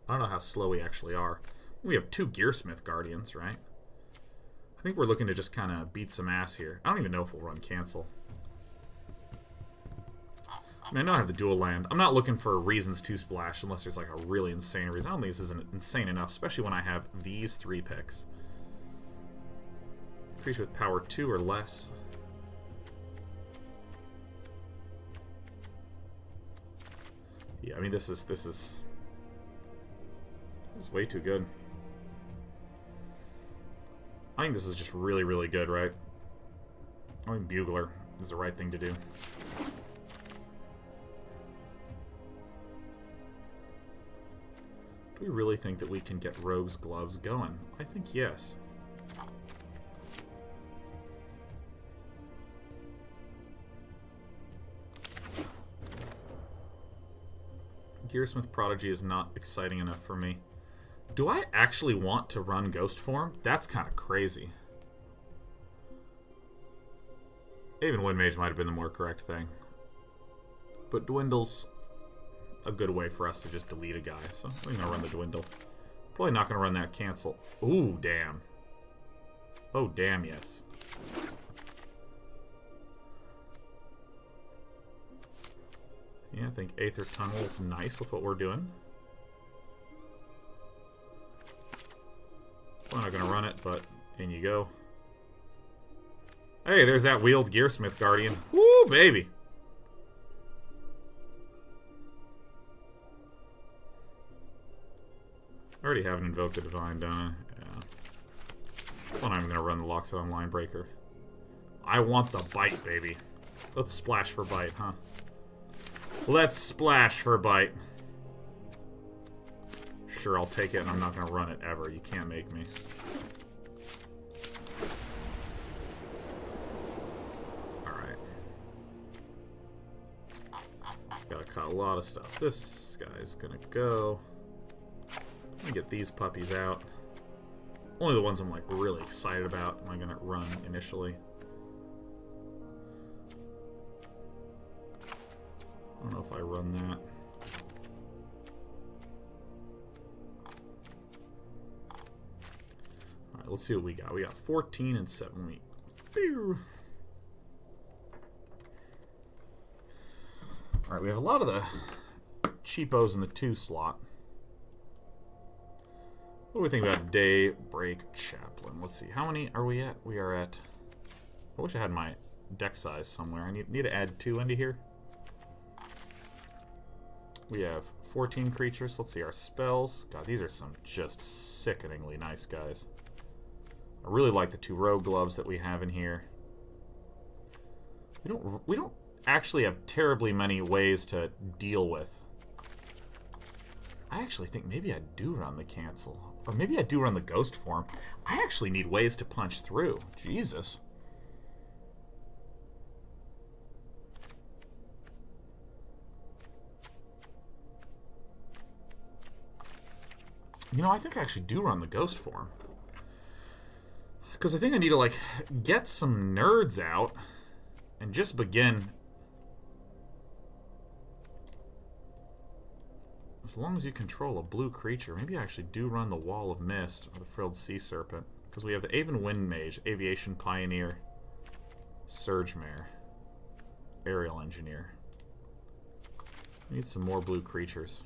I don't know how slow we actually are. We have 2 Gearsmith Guardians, right? I think we're looking to just kind of beat some ass here. I don't even know if we'll run Cancel. I mean, I know I have the dual land. I'm not looking for reasons to splash unless there's like a really insane reason. I don't think this is insane enough, especially when I have these 3 picks. Creature with power 2 or less. Yeah, I mean this is way too good. I think this is just really, really good, right? I think Bugler is the right thing to do. Do we really think that we can get Rogue's Gloves going? I think yes. Gearsmith Prodigy is not exciting enough for me. Do I actually want to run Ghost Form? That's kind of crazy. Even Wind Mage might have been the more correct thing. But Dwindle's a good way for us to just delete a guy, so I'm going to run the Dwindle. Probably not going to run that Cancel. Ooh, damn. Oh, damn, yes. Yeah, I think Aether Tunnel is nice with what we're doing. We're not going to run it, but In you go. Hey, there's that wheeled Gearsmith Guardian. Woo, baby. I already haven't invoked a Divine, don't I? Yeah. Well, I'm going to run the Lockset Online Breaker. I want the bite, baby. Let's splash for bite, huh? Let's splash for bite. Sure, I'll take it, and I'm not going to run it ever. You can't make me. Alright. Gotta cut a lot of stuff. This guy's gonna go. Let me get these puppies out. Only the ones I'm, like, really excited about am I gonna run initially. I don't know if I run that. Alright, let's see what we got. We got 14 and 7 weeks. Pew! Alright, we have a lot of the cheapos in the 2 slot. What do we think about Daybreak Chaplain? Let's see. How many are we at? We are at... I wish I had my deck size somewhere. I need to add 2 into here. We have 14 creatures. Let's see our spells. God, these are some just sickeningly nice guys. I really like the 2 rogue gloves that we have in here. We don't actually have terribly many ways to deal with. I actually think maybe I do run the cancel. Or maybe I do run the ghost form. I actually need ways to punch through. Jesus. You know, I think I actually do run the ghost form. Because I think I need to, like, get some nerds out and just begin. As long as you control a blue creature, maybe I actually do run the Wall of Mist or the Frilled Sea Serpent. Because we have the Aven Wind Mage, Aviation Pioneer, Surge Mare, Aerial Engineer. We need some more blue creatures.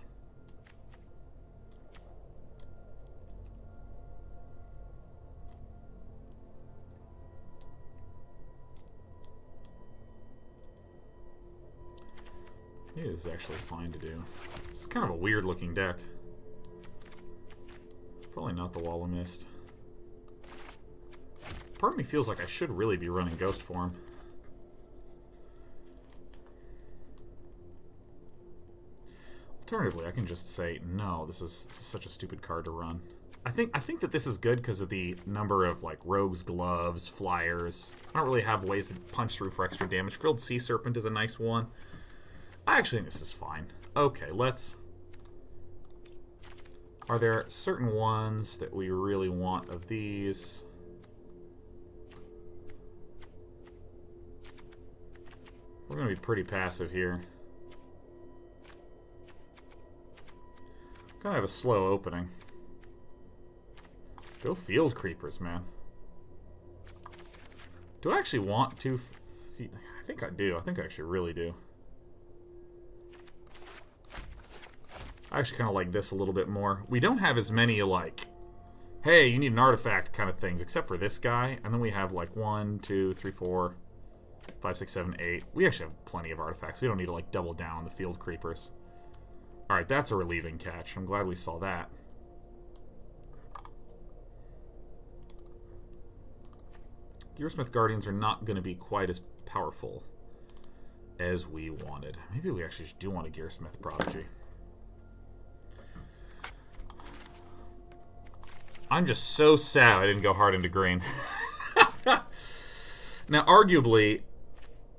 It is actually fine to do. It's kind of a weird looking deck. Probably not the Wall of Mist. Part of me feels like I should really be running Ghost form. Alternatively, I can just say, no, this is such a stupid card to run. I think that this is good because of the number of, like, rogues, gloves, flyers. I don't really have ways to punch through for extra damage. Frilled Sea Serpent is a nice one. I actually think this is fine. Okay, let's... Are there certain ones that we really want of these? We're going to be pretty passive here. Kind of have a slow opening. Go Field Creepers, man. Do I actually want to... I think I do. I think I actually really do. I actually kind of like this a little bit more. We don't have as many, like, hey, you need an artifact kind of things, except for this guy. And then we have, like, 1, 2, 3, 4, 5, 6, 7, 8. We actually have plenty of artifacts. We don't need to, like, double down on the Field Creepers. Alright, that's a relieving catch. I'm glad we saw that. Gearsmith Guardians are not going to be quite as powerful as we wanted. Maybe we actually do want a Gearsmith Prodigy. I'm just so sad I didn't go hard into green. Now, arguably,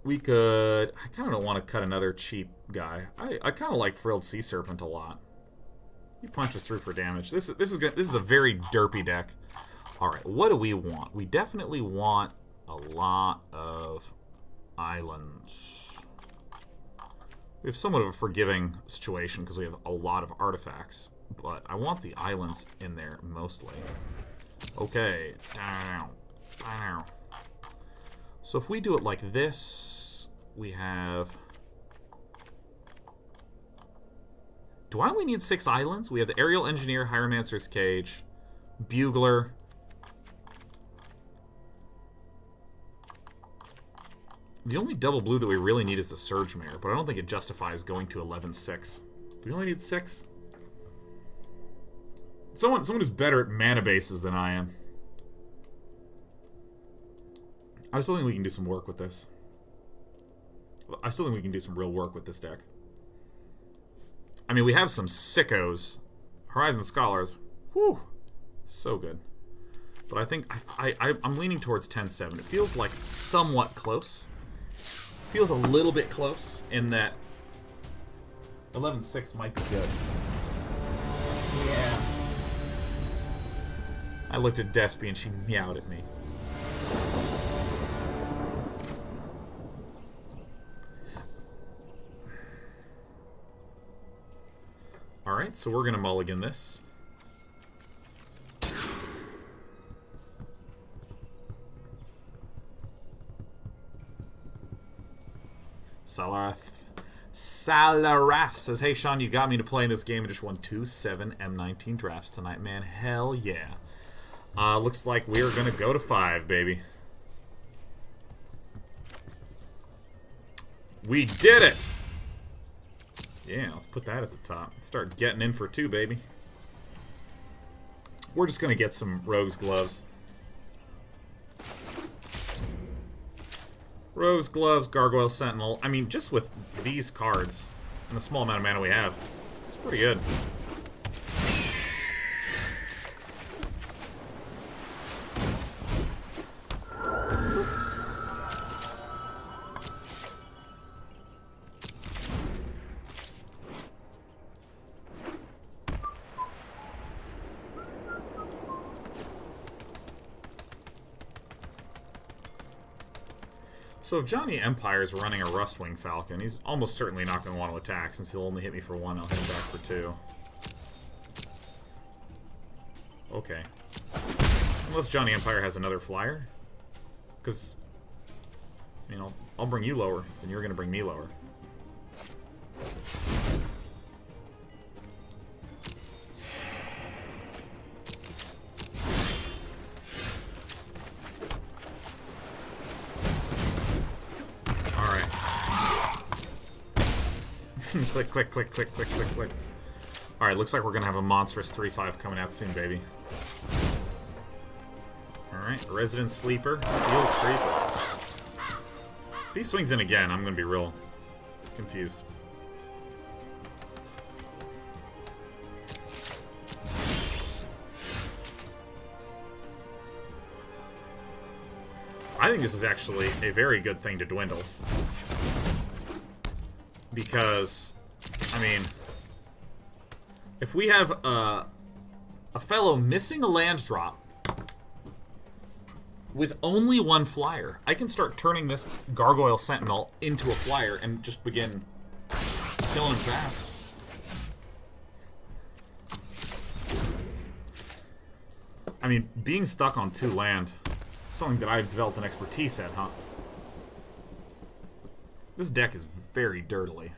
we could... I kind of don't want to cut another cheap guy. I kind of like Frilled Sea Serpent a lot. He punches through for damage. This is a very derpy deck. Alright, what do we want? We definitely want a lot of islands. We have somewhat of a forgiving situation because we have a lot of artifacts. But I want the islands in there mostly. Okay. So if we do it like this, we have... Do I only need 6 islands? We have the Aerial Engineer, Hieromancer's Cage, Bugler, The only double blue that we really need is the Surge Mare, but I don't think it justifies going to 11-6. Do we only need 6? Someone who's better at mana bases than I am. I still think we can do some work with this. I still think we can do some real work with this deck. I mean, we have some sickos. Horizon Scholars. Whew. So good. But I think I'm leaning towards 10-7. It feels like somewhat close. Feels a little bit close in that 11-6 might be good. Yeah. I looked at Despy and she meowed at me. Alright, so we're going to mulligan this. Salarath says, hey Sean, you got me to play in this game and just won 2-7 M19 drafts tonight, man. Hell yeah. Looks like we're going to go to 5, baby. We did it! Yeah, let's put that at the top. Let's start getting in for 2, baby. We're just going to get some Rogue's Gloves. Rogue's Gloves, Gargoyle Sentinel. I mean, just with these cards and the small amount of mana we have, it's pretty good. So if Johnny Empire is running a Rustwing Falcon, he's almost certainly not going to want to attack, since he'll only hit me for 1, I'll hit him back for 2. Okay. Unless Johnny Empire has another flyer. Because, you know, I'll bring you lower, then you're going to bring me lower. Click, click, click, click, click, click, click. Alright, looks like we're gonna have a monstrous 3-5 coming out soon, baby. Alright, Resident Sleeper, Field Creeper. If he swings in again, I'm gonna be real confused. I think this is actually a very good thing to dwindle. Because, I mean, if we have a fellow missing a land drop with only 1 flyer, I can start turning this Gargoyle Sentinel into a flyer and just begin killing him fast. I mean, being stuck on 2 land is something that I've developed an expertise at, huh? This deck is very dirtily.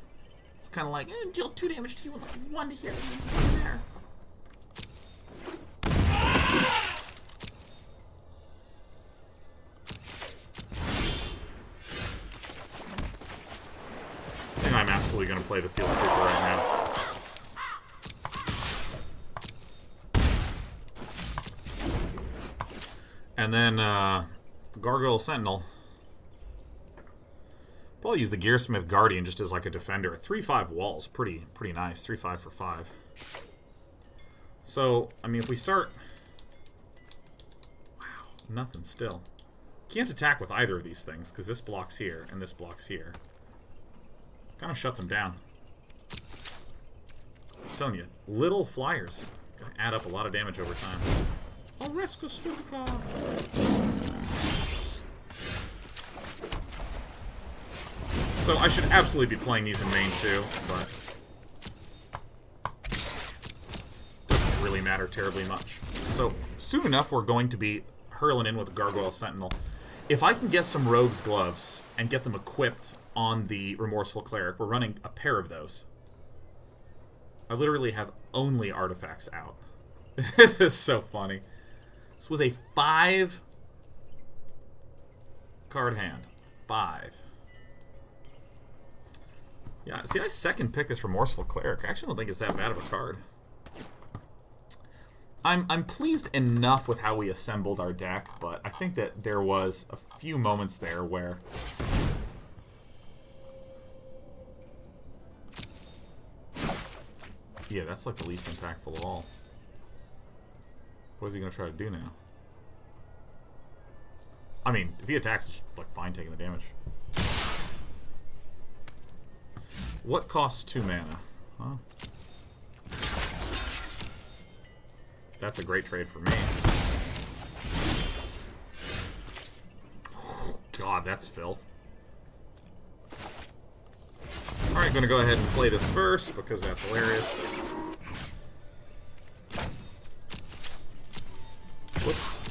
It's kind of like, deal 2 damage to you with 1 to here, 1 there. I think I'm absolutely going to play the Field Creeper right now. And then, Gargoyle Sentinel. Probably use the Gearsmith Guardian just as like a defender. 3-5 walls, pretty nice. 3-5 for 5. So, I mean, if we start... Wow, nothing still. Can't attack with either of these things, because this blocks here, and this blocks here. Kind of shuts them down. I'm telling you, little flyers gonna add up a lot of damage over time. Oh, Rescue Swiftclaw! So I should absolutely be playing these in main too, but doesn't really matter terribly much. So soon enough we're going to be hurling in with a Gargoyle Sentinel. If I can get some Rogue's Gloves and get them equipped on the Remorseful Cleric, we're running a pair of those. I literally have only artifacts out. This is so funny. This was a 5 card hand. 5. Yeah, see, I second pick this Remorseful Cleric. I actually don't think it's that bad of a card. I'm pleased enough with how we assembled our deck, but I think that there was a few moments there where... Yeah, that's like the least impactful of all. What is he going to try to do now? I mean, if he attacks, it's like fine taking the damage. What costs 2 mana? Huh? That's a great trade for me. God, that's filth. Alright, gonna go ahead and play this first, because that's hilarious. Whoops.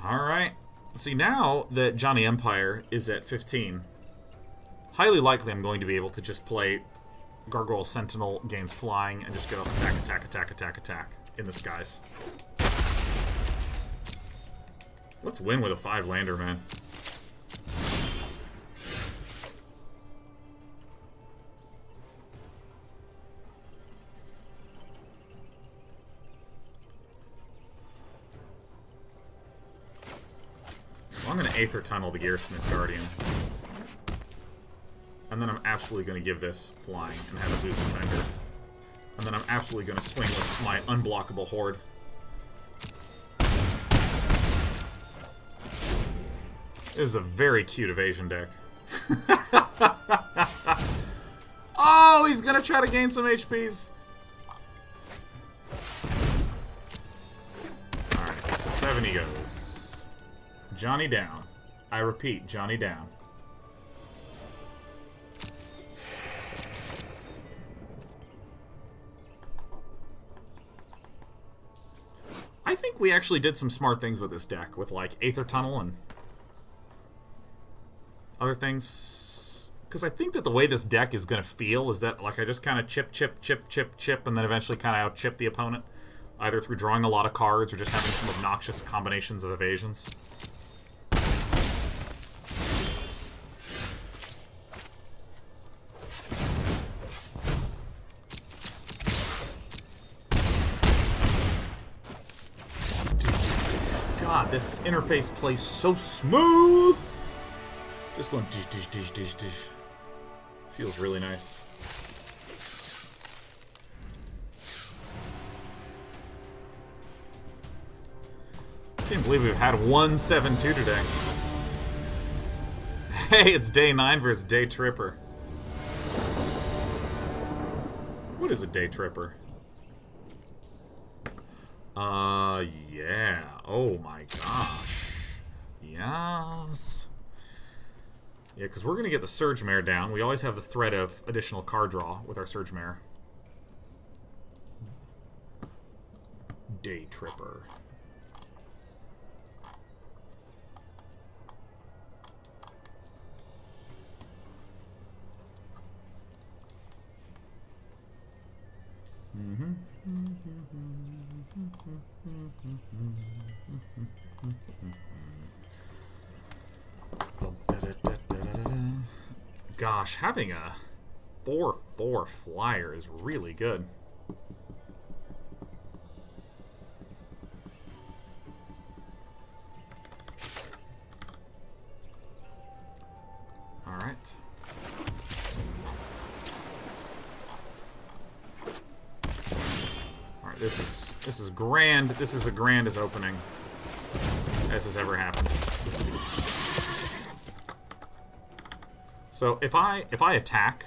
Alright. See, now that Johnny Empire is at 15, highly likely I'm going to be able to just play Gargoyle Sentinel, gains flying, and just go attack, attack, attack, attack, attack in the skies. Let's win with a 5-lander, man. So I'm going to Aether Tunnel the Gearsmith Guardian. And then I'm absolutely going to give this flying and have a boost defender. And then I'm absolutely going to swing with my unblockable horde. This is a very cute evasion deck. Oh, he's going to try to gain some HPs. Alright, to 7 he goes. Johnny down. I repeat, Johnny down. I think we actually did some smart things with this deck, with like Aether Tunnel and other things. Because I think that the way this deck is going to feel is that like I just kind of chip, chip, chip, chip, chip, and then eventually kind of out-chip the opponent. Either through drawing a lot of cards or just having some obnoxious combinations of evasions. God, this interface plays so smooth! Just going dish, dish, dish, dish, dish. Feels really nice. I can't believe we've had 1-7-2 today. Hey, it's day 9 versus day tripper. What is a day tripper? Yeah. Oh my gosh. Yes. Yeah, because we're going to get the Surge Mare down. We always have the threat of additional card draw with our Surge Mare. Day Tripper. Gosh, having a 4/4 flyer is really good. All right. All right, this is grand. This is as grand as opening as has ever happened. So if I attack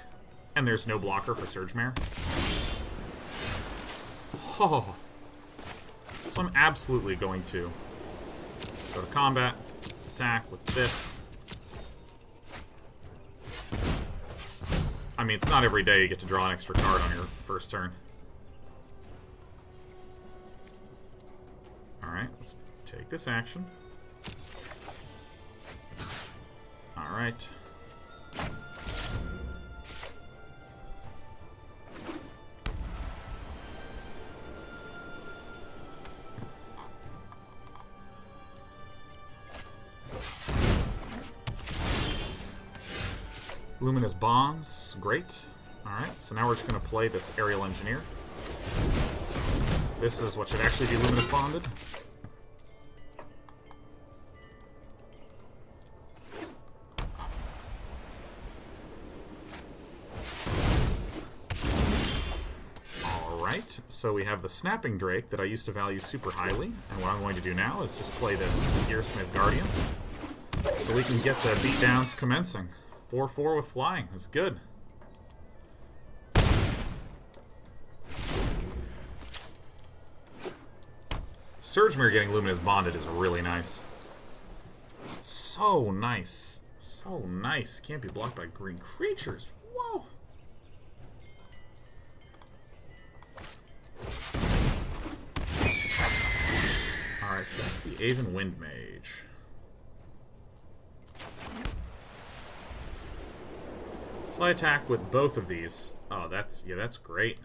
and there's no blocker for Surge Mare, oh, so I'm absolutely going to go to combat, attack with this. I mean, it's not every day you get to draw an extra card on your first turn. Alright, let's take this action. Alright. Luminous Bonds, great. Alright, so now we're just going to play this Aerial Engineer. This is what should actually be Luminous Bonded. Alright, so we have the Snapping Drake that I used to value super highly, and what I'm going to do now is just play this Gearsmith Guardian, so we can get the beatdowns commencing. 4-4 with flying, that's good. Surgemere getting Luminous Bonded is really nice. So nice. So nice. Can't be blocked by green creatures. Whoa. Alright, so that's the Aven Wind Mage. So I attack with both of these. Oh, that's great.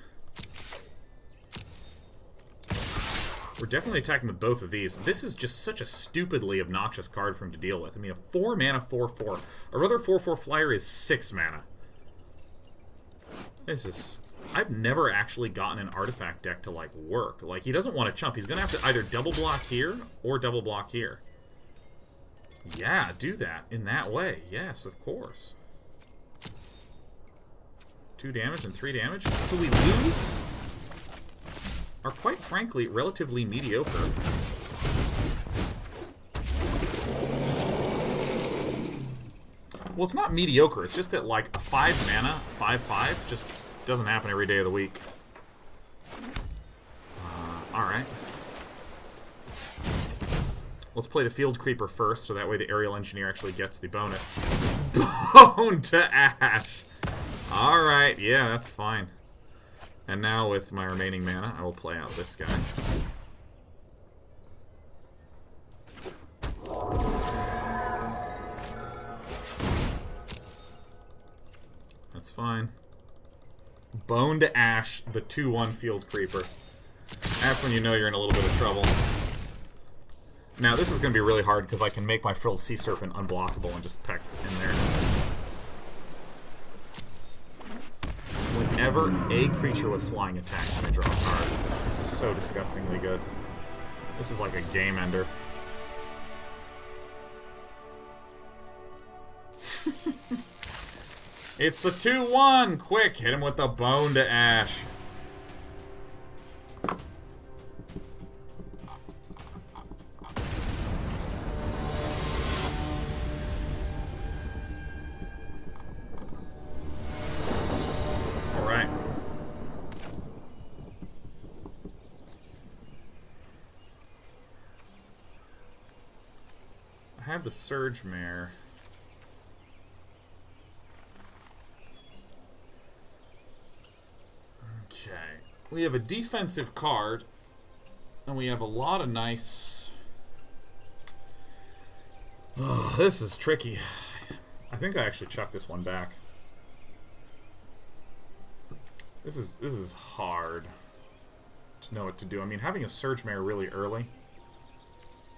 We're definitely attacking with both of these. This is just such a stupidly obnoxious card for him to deal with. I mean, a 4 mana 4/4. A rather 4/4 flyer is 6 mana. This is... I've never actually gotten an artifact deck to, like, work. Like, he doesn't want to chump. He's going to have to either double block here or double block here. Yeah, do that in that way. Yes, of course. 2 damage and 3 damage. So we lose... are quite frankly relatively mediocre. Well, it's not mediocre, it's just that like a 5 mana, 5/5 just doesn't happen every day of the week. Alright. Let's play the Field Creeper first, so that way the Aerial Engineer actually gets the bonus. Bone to Ash! Alright, yeah, that's fine. And now with my remaining mana, I will play out this guy. That's fine. Bone to Ash, the 2/1 Field Creeper. That's when you know you're in a little bit of trouble. Now, this is going to be really hard because I can make my Frilled Sea Serpent unblockable and just peck in there. Whenever a creature with flying attacks, I draw a card. It's so disgustingly good. This is like a game ender. It's the 2/1! Quick, hit him with the Bone to Ash. Alright. I have the Surgemere. Okay. We have a defensive card, and we have a lot of nice... Oh, this is tricky. I think I actually chucked this one back. This is hard to know what to do. I mean, having a Surgemere really early...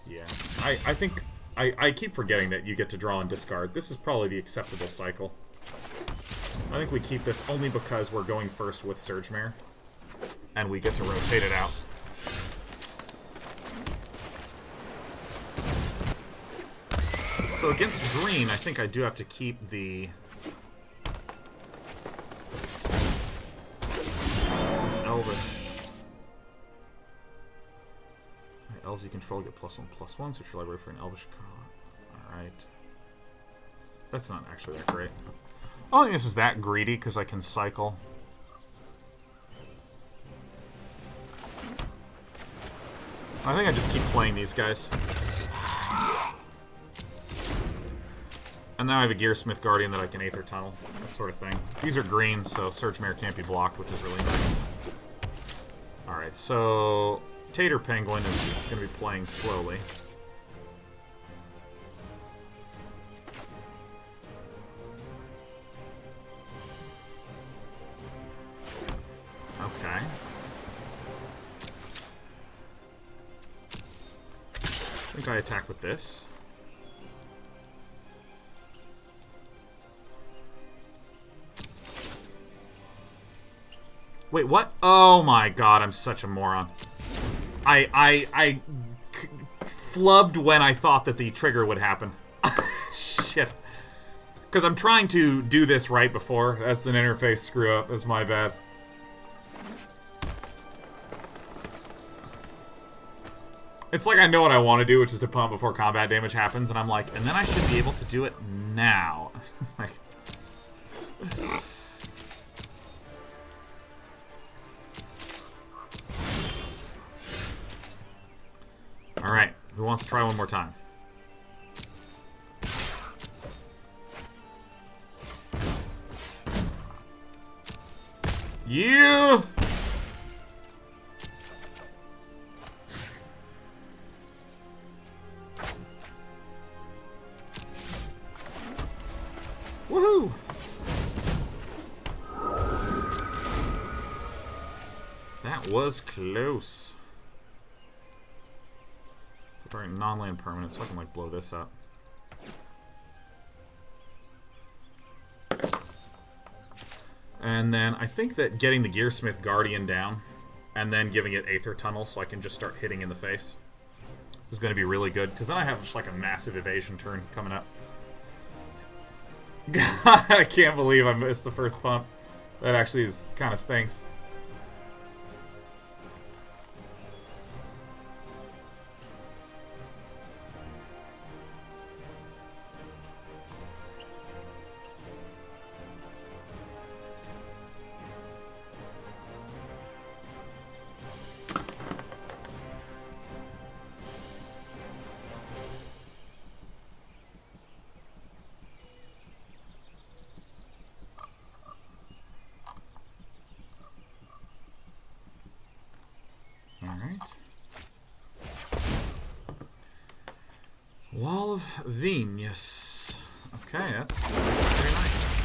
Yeah. I think... I keep forgetting that you get to draw and discard. This is probably the acceptable cycle. I think we keep this only because we're going first with Surgemere, and we get to rotate it out. So against green, I think I do have to keep the... This is Elvish. Right, elves you control get +1/+1, search your library for an Elvish card. Alright. That's not actually that great. I don't think this is that greedy, because I can cycle. I think I just keep playing these guys. And now I have a Gearsmith Guardian that I can Aether Tunnel, that sort of thing. These are green, so Surgemere can't be blocked, which is really nice. Alright, so Tater Penguin is going to be playing slowly. Okay. I think I attack with this. Wait, what? Oh my god, I'm such a moron. I flubbed when I thought that the trigger would happen. Shit. Because I'm trying to do this right before. That's an interface screw up. That's my bad. It's like I know what I want to do, which is to pump before combat damage happens, and I'm like, and then I should be able to do it now. Like... Alright, who wants to try one more time? You! Woohoo! That was close. Alright, non-land permanent, so I can like blow this up. And then I think that getting the Gearsmith Guardian down and then giving it Aether Tunnel so I can just start hitting in the face is going to be really good, because then I have just like a massive evasion turn coming up. God, I can't believe I missed the first pump. That actually is kind of stinks. Wall of Venus. Okay, that's very nice.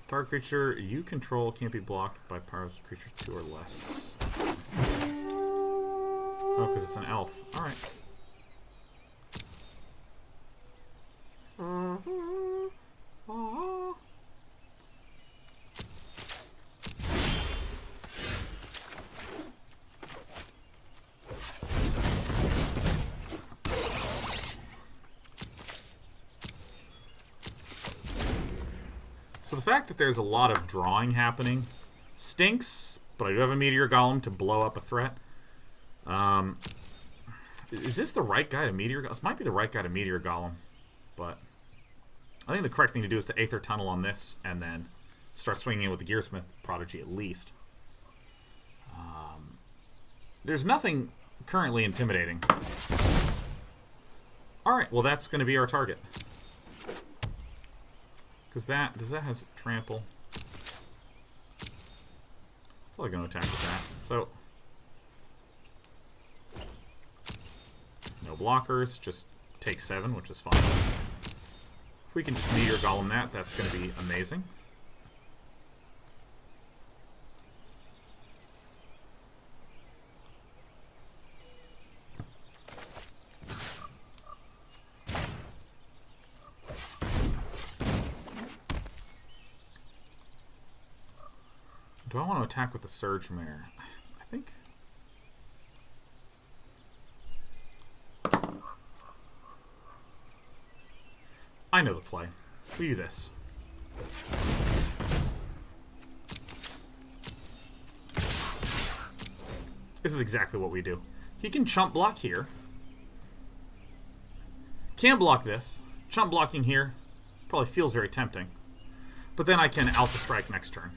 Target creature you control can't be blocked by powers of creatures 2 or less. Oh, because it's an elf. Alright. So the fact that there's a lot of drawing happening stinks, but I do have a Meteor Golem to blow up a threat. Is this the right guy to Meteor Golem? This might be the right guy to Meteor Golem, but I think the correct thing to do is to Aether Tunnel on this and then start swinging in with the Gearsmith Prodigy at least. There's nothing currently intimidating. Alright, well that's going to be our target. Because does that have trample? Probably going to attack with that. So, no blockers, just take 7, which is fine. If we can just Meteor Golem that, that's going to be amazing. Do I want to attack with the Surge Mare? I think... I know the play. We do this. This is exactly what we do. He can chump block here. Can block this. Chump blocking here. Probably feels very tempting. But then I can Alpha Strike next turn.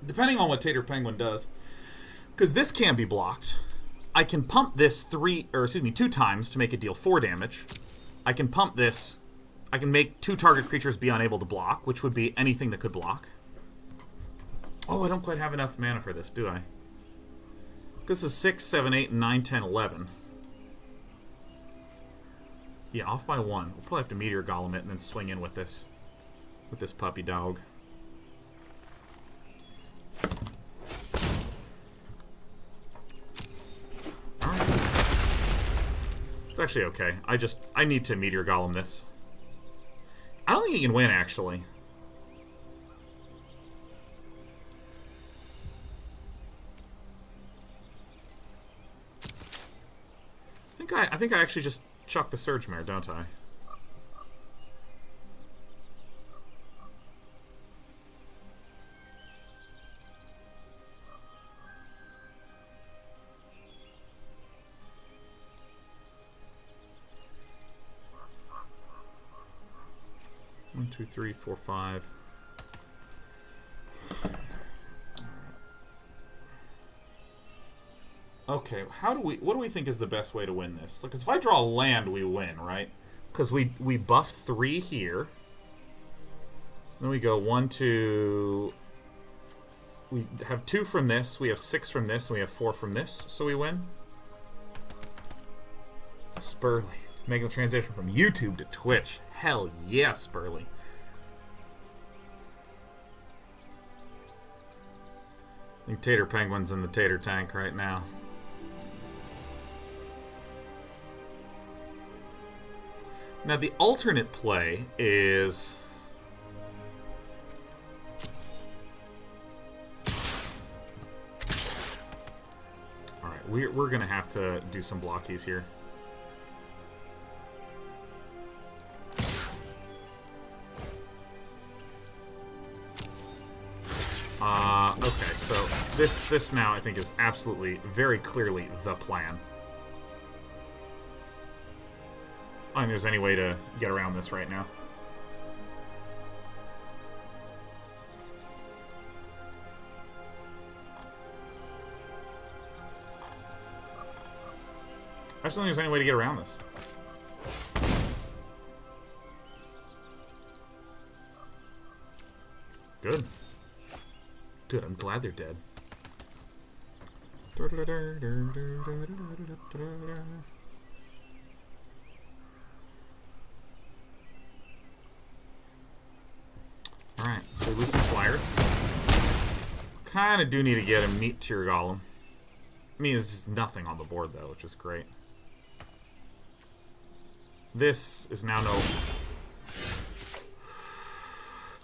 Depending on what Tater Penguin does. Because this can be blocked. I can pump this 2 times to make it deal 4 damage. I can pump this. I can make 2 target creatures be unable to block, which would be anything that could block. Oh, I don't quite have enough mana for this, do I? This is 6, 7, 8, 9, 10, 11. Yeah, off by 1. We'll probably have to Meteor Golem it and then swing in with this puppy dog. It's actually okay. I need to Meteor Golem this. I don't think he can win, actually. I think I actually just chuck the Surge Mare, don't I? One, two, three, four, five. Okay, what do we think is the best way to win this? Because if I draw a land, we win, right? Because we buff 3 here. Then we go 1, 2... We have 2 from this, we have 6 from this, and we have 4 from this, so we win. Spurly. Making the transition from YouTube to Twitch. Hell yeah, Spurly. I think Tater Penguin's in the Tater Tank right now. Now, the alternate play is... Alright, we're going to have to do some blockies here. Okay, so this now I think is absolutely, very clearly the plan. I don't think there's any way to get around this right now. I just don't think there's any way to get around this. Good. Good, I'm glad they're dead. Alright, so we lose some flyers. Kinda do need to get a Meteor Golem. I mean, there's just nothing on the board, though, which is great. This is now no...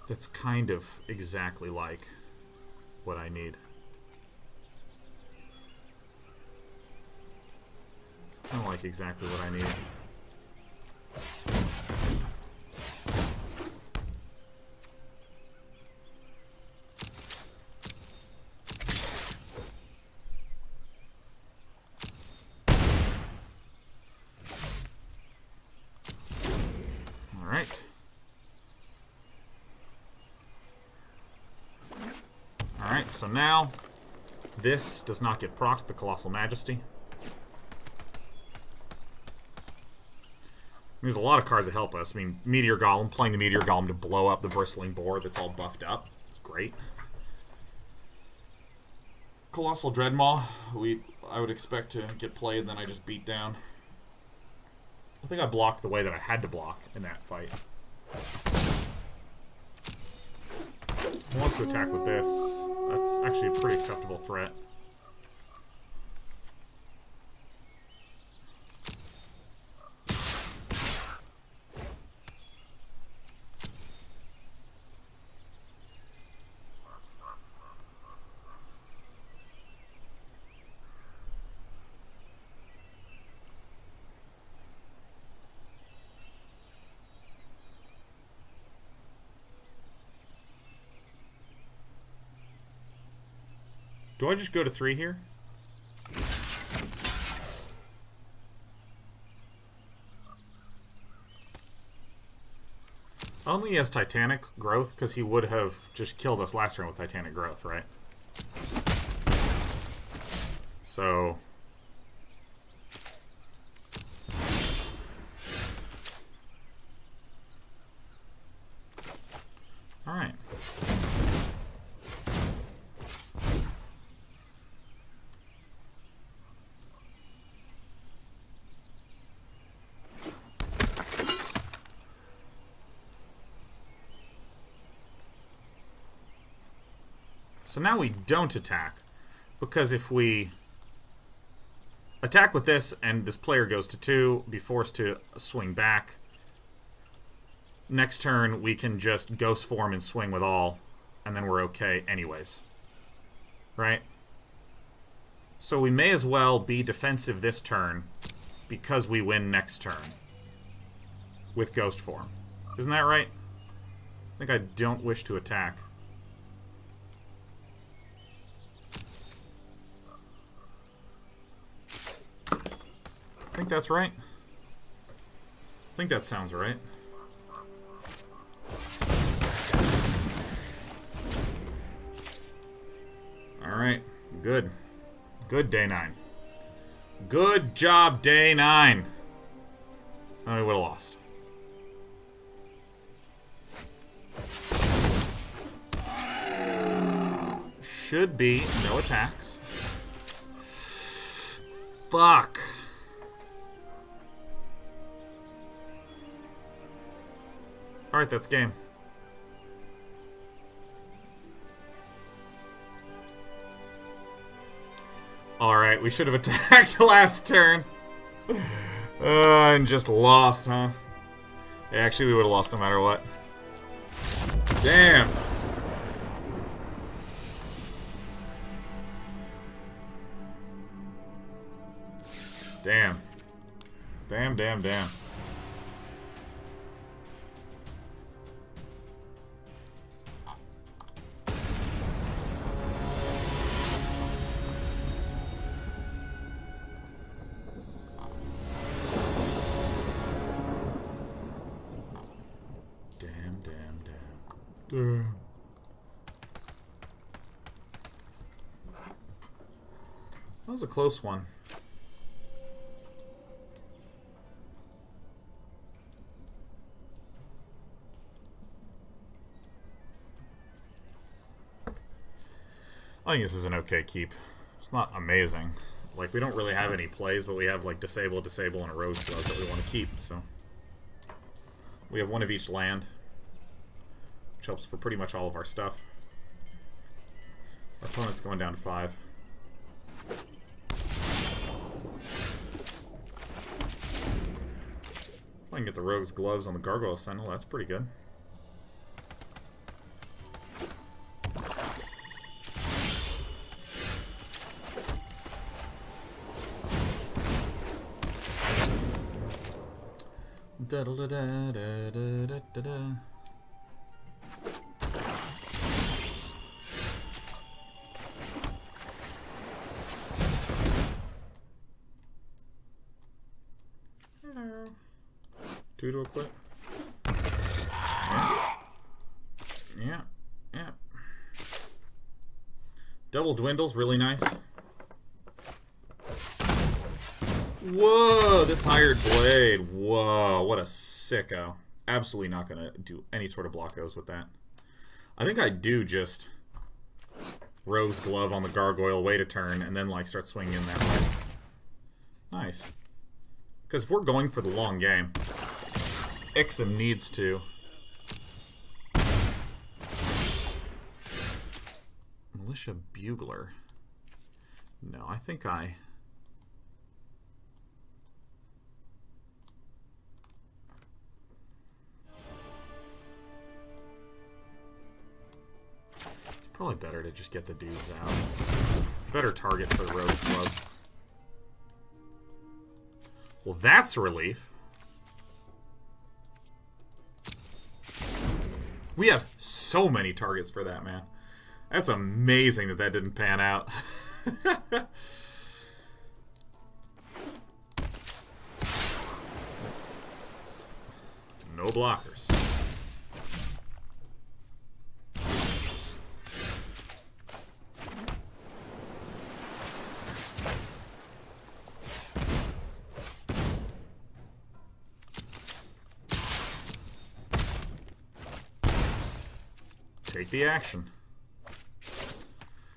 That's kind of exactly like what I need. It's kind of like exactly what I need. Alright, so now this does not get procced, the Colossal Majesty. There's a lot of cards that help us. I mean, Meteor Golem, playing the Meteor Golem to blow up the bristling board that's all buffed up. It's great. Colossal Dreadmaw, I would expect to get played, then I just beat down. I think I blocked the way that I had to block in that fight. He wants to attack with this. That's actually a pretty acceptable threat. Do I just go to 3 here? Only he has Titanic Growth, because he would have just killed us last turn with Titanic Growth, right? So... Alright. So now we don't attack, because if we attack with this, and this player goes to 2, be forced to swing back. Next turn, we can just ghost form and swing with all, and then we're okay anyways. Right? So we may as well be defensive this turn, because we win next turn with ghost form. Isn't that right? I think I don't wish to attack. I think that's right. I think that sounds right. Alright, good. Good, day 9. Good job, day 9. Oh, we would have lost. Should be no attacks. Fuck. Alright, that's game. Alright, we should have attacked last turn. And just lost, huh? Yeah, actually, we would have lost no matter what. Damn. Damn. Damn, damn, damn. That was a close one. I think this is an okay keep. It's not amazing. Like, we don't really have any plays, but we have, like, disable, disable, and a rose glove that we want to keep, so. We have one of each land, which helps for pretty much all of our stuff. Our opponent's going down to 5. I can get the rogue's gloves on the Gargoyle Sentinel, that's pretty good. Da da da da da da da da. Hello. 2 to equip. Yeah. Yeah. Yeah. Double dwindles, really nice. Whoa, this hired blade. Whoa, what a sicko. Absolutely not going to do any sort of blockos with that. I think I do just Rose Glove on the Gargoyle, wait a turn, and then like start swinging in that way. Nice. Because if we're going for the long game, Ixen needs to. Militia Bugler. No, I think I... Probably better to just get the dudes out. Better target for the Rose Gloves. Well, that's a relief. We have so many targets for that, man. That's amazing that that didn't pan out. No blockers. Take the action.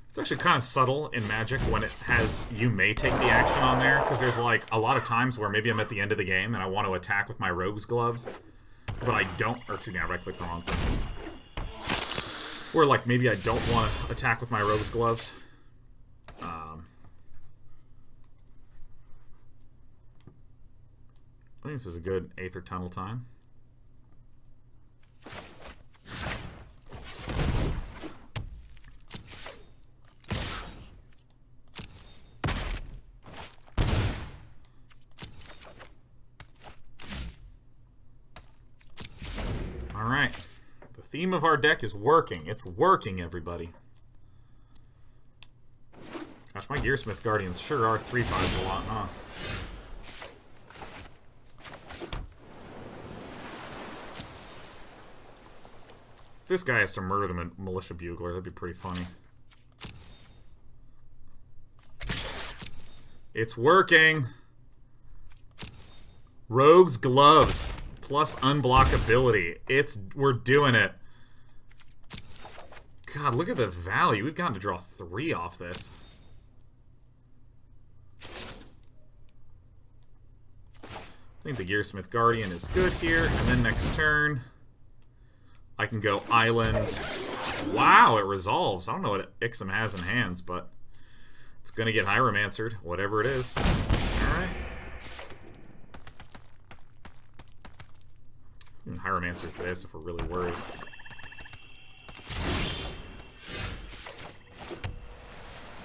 It's actually kind of subtle in Magic when it has you may take the action on there, because there's like a lot of times where maybe I'm at the end of the game and I want to attack with my Rogue's Gloves, but I don't, or excuse me, I right-clicked the wrong thing. Or like maybe I don't want to attack with my Rogue's Gloves. think this is a good Aether Tunnel time. Alright. The theme of our deck is working. It's working, everybody. Gosh, my Gearsmith Guardians sure are 3/5s a lot, huh? If this guy has to murder the Militia Bugler, that'd be pretty funny. It's working! Rogue's Gloves plus unblockability. We're doing it. God, look at the value. We've gotten to draw 3 off this. I think the Gearsmith Guardian is good here, and then next turn, I can go Island. Wow, it resolves. I don't know what Ixom has in hands, but it's going to get Hieromancered, whatever it is. Alright. Even Hieromancer's this if we're really worried.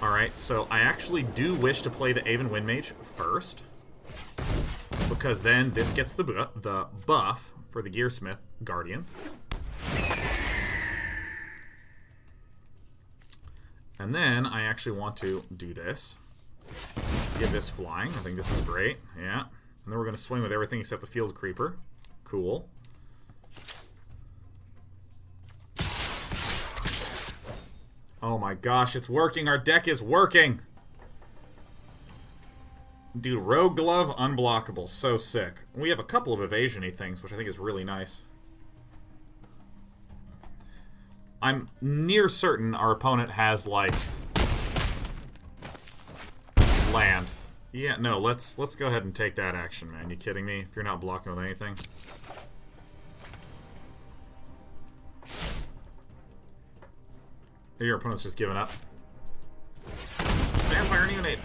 Alright, so I actually do wish to play the Aven Windmage first, because then this gets the buff for the Gearsmith Guardian. And then I actually want to do this. Give this flying. I think this is great. Yeah. And then we're going to swing with everything except the Field Creeper. Cool. Oh my gosh, it's working. Our deck is working. Dude, Rogue Glove, unblockable. So sick. We have a couple of evasion-y things, which I think is really nice. I'm near certain our opponent has, like, land. Yeah, no, let's go ahead and take that action, man. You kidding me? If you're not blocking with anything. Your opponent's just giving up. Vampire Unit.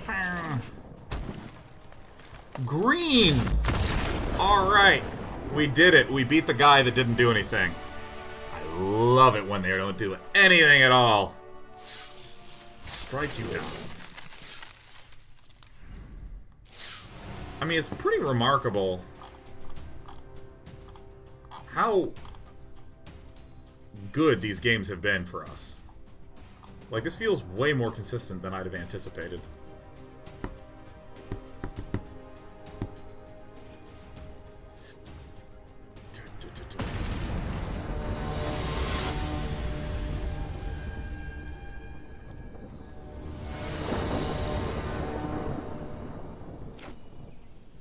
Green! Alright. We did it. We beat the guy that didn't do anything. I love it when they don't do anything at all. Strike you down. I mean, it's pretty remarkable how good these games have been for us. Like, this feels way more consistent than I'd have anticipated.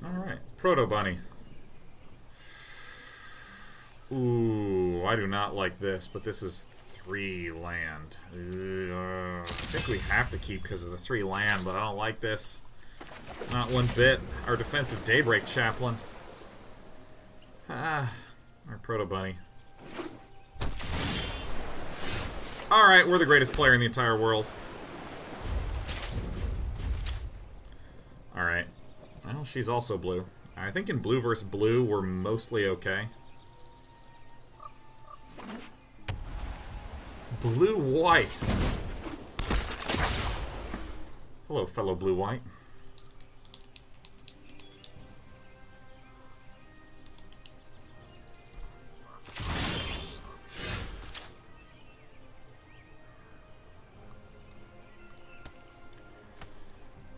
Alright, Proto Bunny. Ooh, I do not like this, but this is 3 land. I think we have to keep because of the 3 land, but I don't like this. Not one bit. Our defensive Daybreak Chaplain. Our Proto Bunny. Alright, we're the greatest player in the entire world. Alright. Well, she's also blue. I think in blue versus blue, we're mostly okay. Blue-white. Hello, fellow blue-white.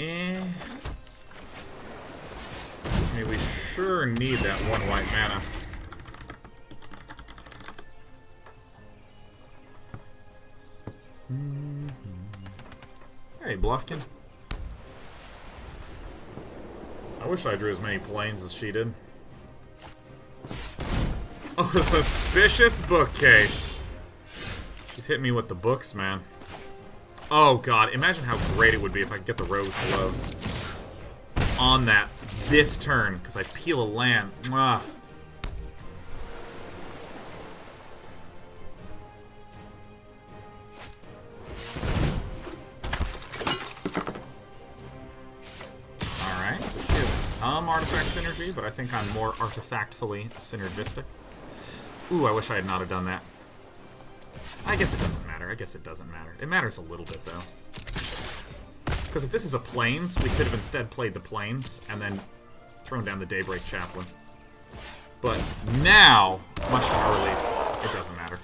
I mean, we sure need that 1 white mana. Hey, Bluffkin. I wish I drew as many planes as she did. Oh, a suspicious bookcase. She's hitting me with the books, man. Oh, God. Imagine how great it would be if I could get the Rose Gloves on that this turn, because I peel a land. Mwah. some artifact synergy, but I think I'm more artifactfully synergistic. Ooh, I wish I had not have done that. I guess it doesn't matter. I guess it doesn't matter. It matters a little bit, though. Because if this is a Plains, we could have instead played the Plains and then thrown down the Daybreak Chaplain. But now, much to our relief, it doesn't matter.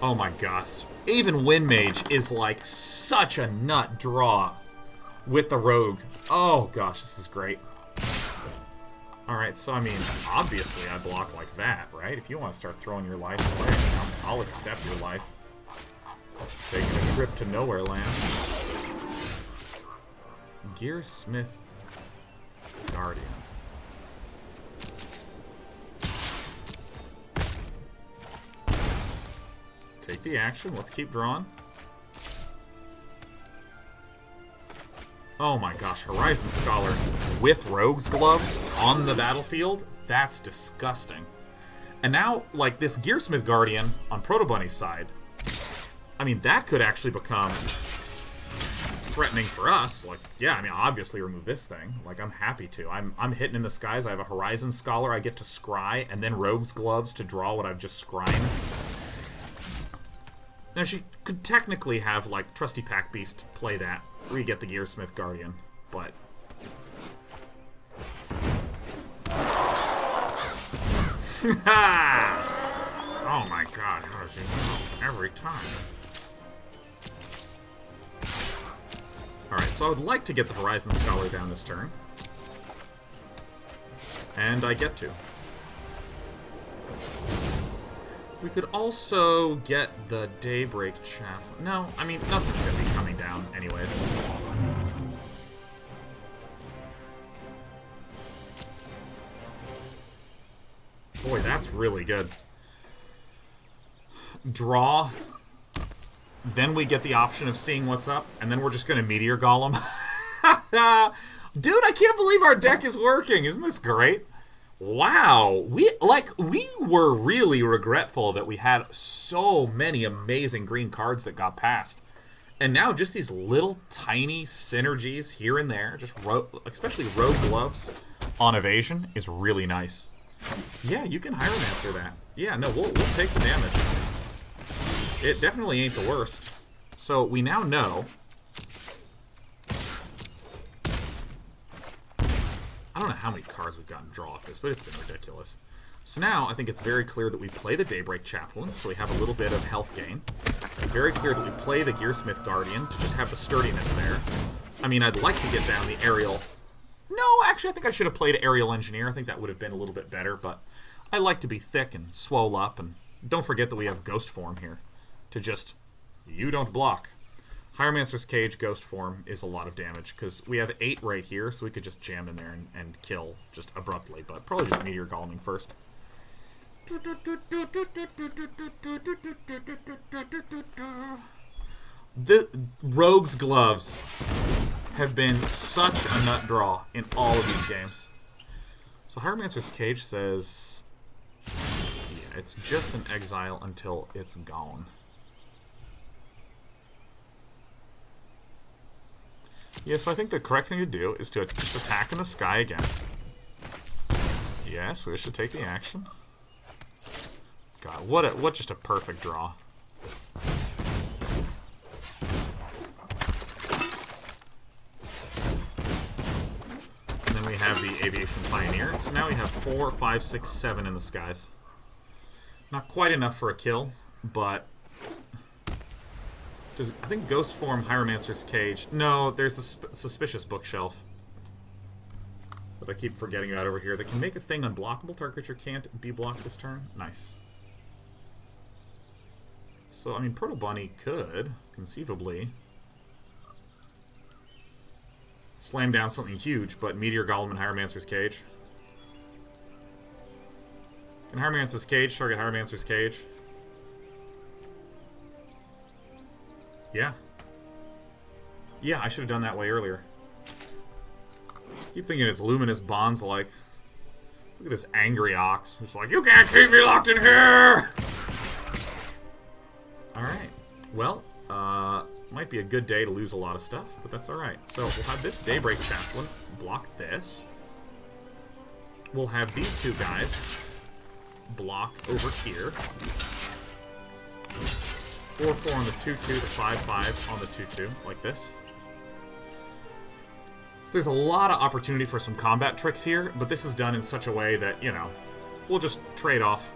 Oh my gosh. Even Wind Mage is like such a nut draw with the Rogue. Oh gosh, this is great. Alright, so I mean, obviously I block like that, right? If you want to start throwing your life away, I'll accept your life. Taking a trip to nowhere land. Gearsmith Guardian. Take the action. Let's keep drawing. Oh my gosh, Horizon Scholar with Rogue's Gloves on the battlefield? That's disgusting. And now, like, this Gearsmith Guardian on Proto Bunny's side, I mean, that could actually become threatening for us. Like, yeah, I mean, obviously remove this thing. Like, I'm happy to. I'm hitting in the skies. I have a Horizon Scholar. I get to scry, and then Rogue's Gloves to draw what I've just scrying. Now, she could technically have, like, Trusty Pack Beast play that. We get the Gearsmith Guardian, but... Oh my god, how does he know? Every time. Alright, so I would like to get the Horizon Scholar down this turn. And I get to. We could also get the Daybreak Chaplain. No, I mean, nothing's going to be coming down anyways. Boy, that's really good. Draw. Then we get the option of seeing what's up, and then we're just going to Meteor Golem. Dude, I can't believe our deck is working. Isn't this great? Wow, we were really regretful that we had so many amazing green cards that got passed. And now just these little tiny synergies here and there, just especially Rogue Gloves on Evasion is really nice. Yeah, you can Hieromancer that. Yeah, no, we'll take the damage. It definitely ain't the worst. So we now know... I don't know how many cards we've gotten draw off this, but it's been ridiculous. So now, I think it's very clear that we play the Daybreak Chaplain, so we have a little bit of health gain. It's very clear that we play the Gearsmith Guardian to just have the sturdiness there. I mean, I'd like to get down the Aerial... No, actually, I think I should have played Aerial Engineer. I think that would have been a little bit better, but I like to be thick and swole up, and don't forget that we have Ghost Form here to just... You don't block. Hieromancer's Cage Ghost Form is a lot of damage, because we have 8 right here, so we could just jam in there and kill just abruptly, but probably just Meteor Goleming first. The Rogue's Gloves have been such a nut draw in all of these games. So Hieromancer's Cage says... Yeah, it's just an exile until it's gone. Yeah, so I think the correct thing to do is to just attack in the sky again. Yes, we should take the action. God, what just a perfect draw. And then we have the Aviation Pioneer. So now we have 4, 5, 6, 7 in the skies. Not quite enough for a kill, but... I think Ghost Form, Hieromancer's Cage... No, there's a Suspicious Bookshelf that I keep forgetting about over here. That can make a thing unblockable. Target creature can't be blocked this turn. Nice. So, I mean, Proto Bunny could, conceivably, slam down something huge, but Meteor Golem and Hieromancer's Cage. Can Hieromancer's Cage target Hieromancer's Cage? Yeah. Yeah, I should have done that way earlier. Keep thinking it's Luminous Bonds like. Look at this angry ox who's like, you can't keep me locked in here! Alright. Well, my Might be a good day to lose a lot of stuff, but that's alright. So we'll have this Daybreak Chaplain block this. We'll have these two guys block over here. 4-4 on the 2-2 to 5-5 on the 2-2, like this. So there's a lot of opportunity for some combat tricks here, but this is done in such a way that, you know, we'll just trade off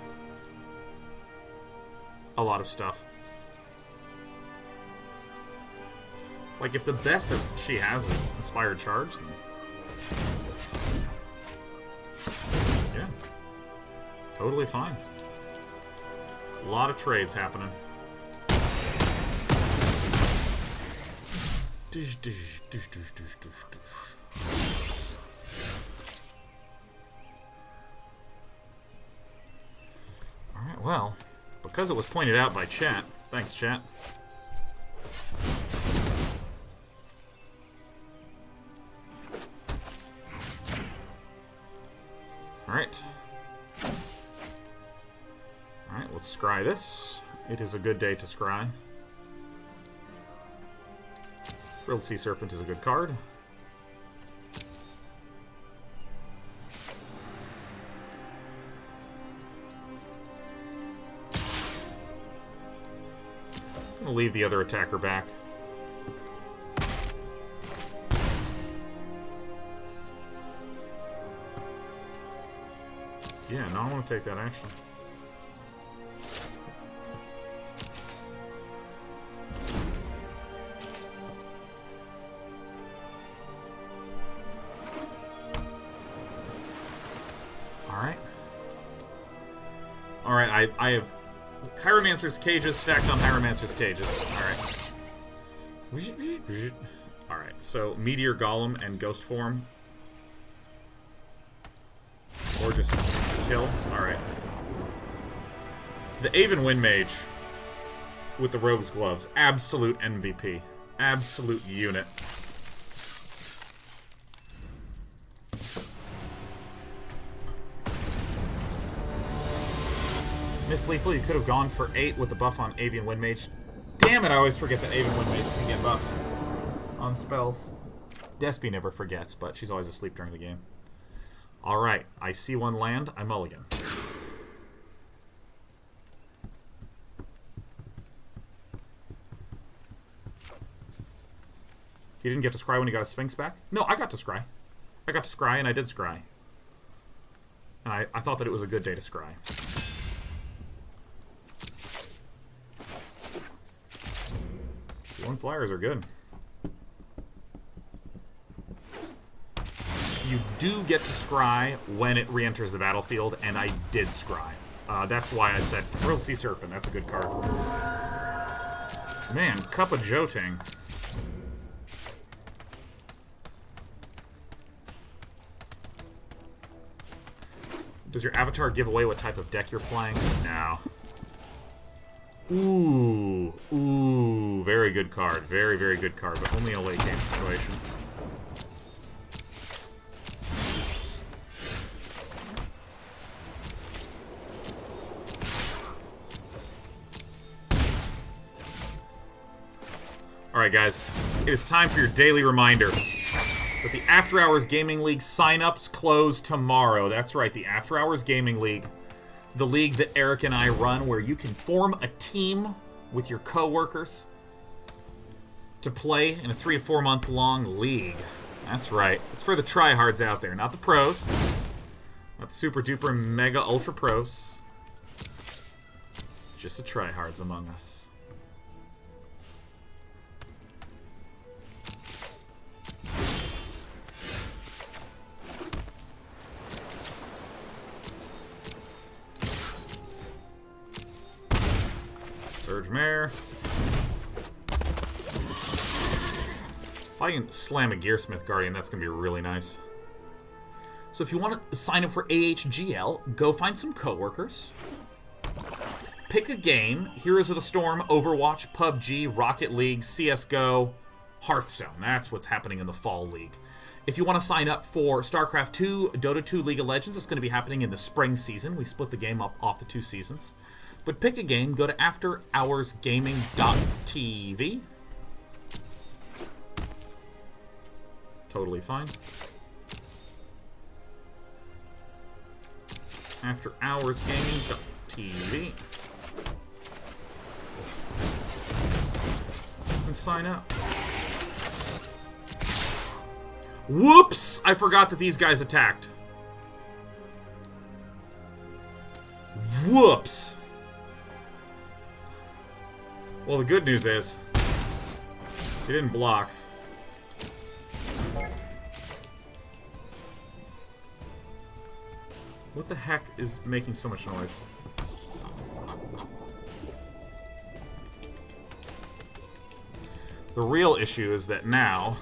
a lot of stuff. Like, if the best that she has is Inspired Charge, then... yeah. Totally fine. A lot of trades happening. Alright, well, because it was pointed out by chat, thanks chat. Alright. Alright, let's scry this. It is a good day to scry. Frilled Sea Serpent is a good card. I'm gonna leave the other attacker back. Yeah, no, I want to take that action. Alright. Alright, I have Chiromancer's cages stacked on Chiromancer's cages. Alright. Alright, so Meteor Golem and Ghost Form. Or just kill. Alright. The Aven Windmage with the Rogue's Gloves. Absolute MVP. Absolute unit. Miss Lethal, you could have gone for 8 with the buff on Avian Windmage. Damn it, I always forget that Avian Windmage can get buffed on spells. Despy never forgets, but she's always asleep during the game. Alright, I see one land, I mulligan. He didn't get to scry when he got his Sphinx back? No, I got to scry. I got to scry, and I did scry. And I thought that it was a good day to scry. One flyers are good. You do get to scry when it re-enters the battlefield, and I did scry. That's why I said Frilled Sea Serpent. That's a good card. Man, Cup of Joting. Does your avatar give away what type of deck you're playing? No. Ooh. Ooh. Very good card. Very, very good card, but only in a late game situation. Alright guys, it is time for your daily reminder that the After Hours Gaming League sign-ups close tomorrow. That's right, the After Hours Gaming League. The league that Eric and I run, where you can form a team with your co-workers to play in a 3 to 4 month long league. That's right, it's for the tryhards out there, not the pros. Not the super duper mega ultra pros. Just the tryhards among us. Surge Mare. If I can slam a Gearsmith Guardian, that's going to be really nice. So if you want to sign up for AHGL, go find some coworkers. Pick a game. Heroes of the Storm, Overwatch, PUBG, Rocket League, CSGO, Hearthstone. That's what's happening in the Fall League. If you want to sign up for StarCraft 2, Dota 2, League of Legends, it's going to be happening in the spring season. We split the game up off the 2 seasons. But pick a game, go to afterhoursgaming.tv. Totally fine. After Hours Gaming.tv. And sign up. Whoops! I forgot that these guys attacked. Whoops! Well, the good news is, he didn't block. What the heck is making so much noise? The real issue is that now,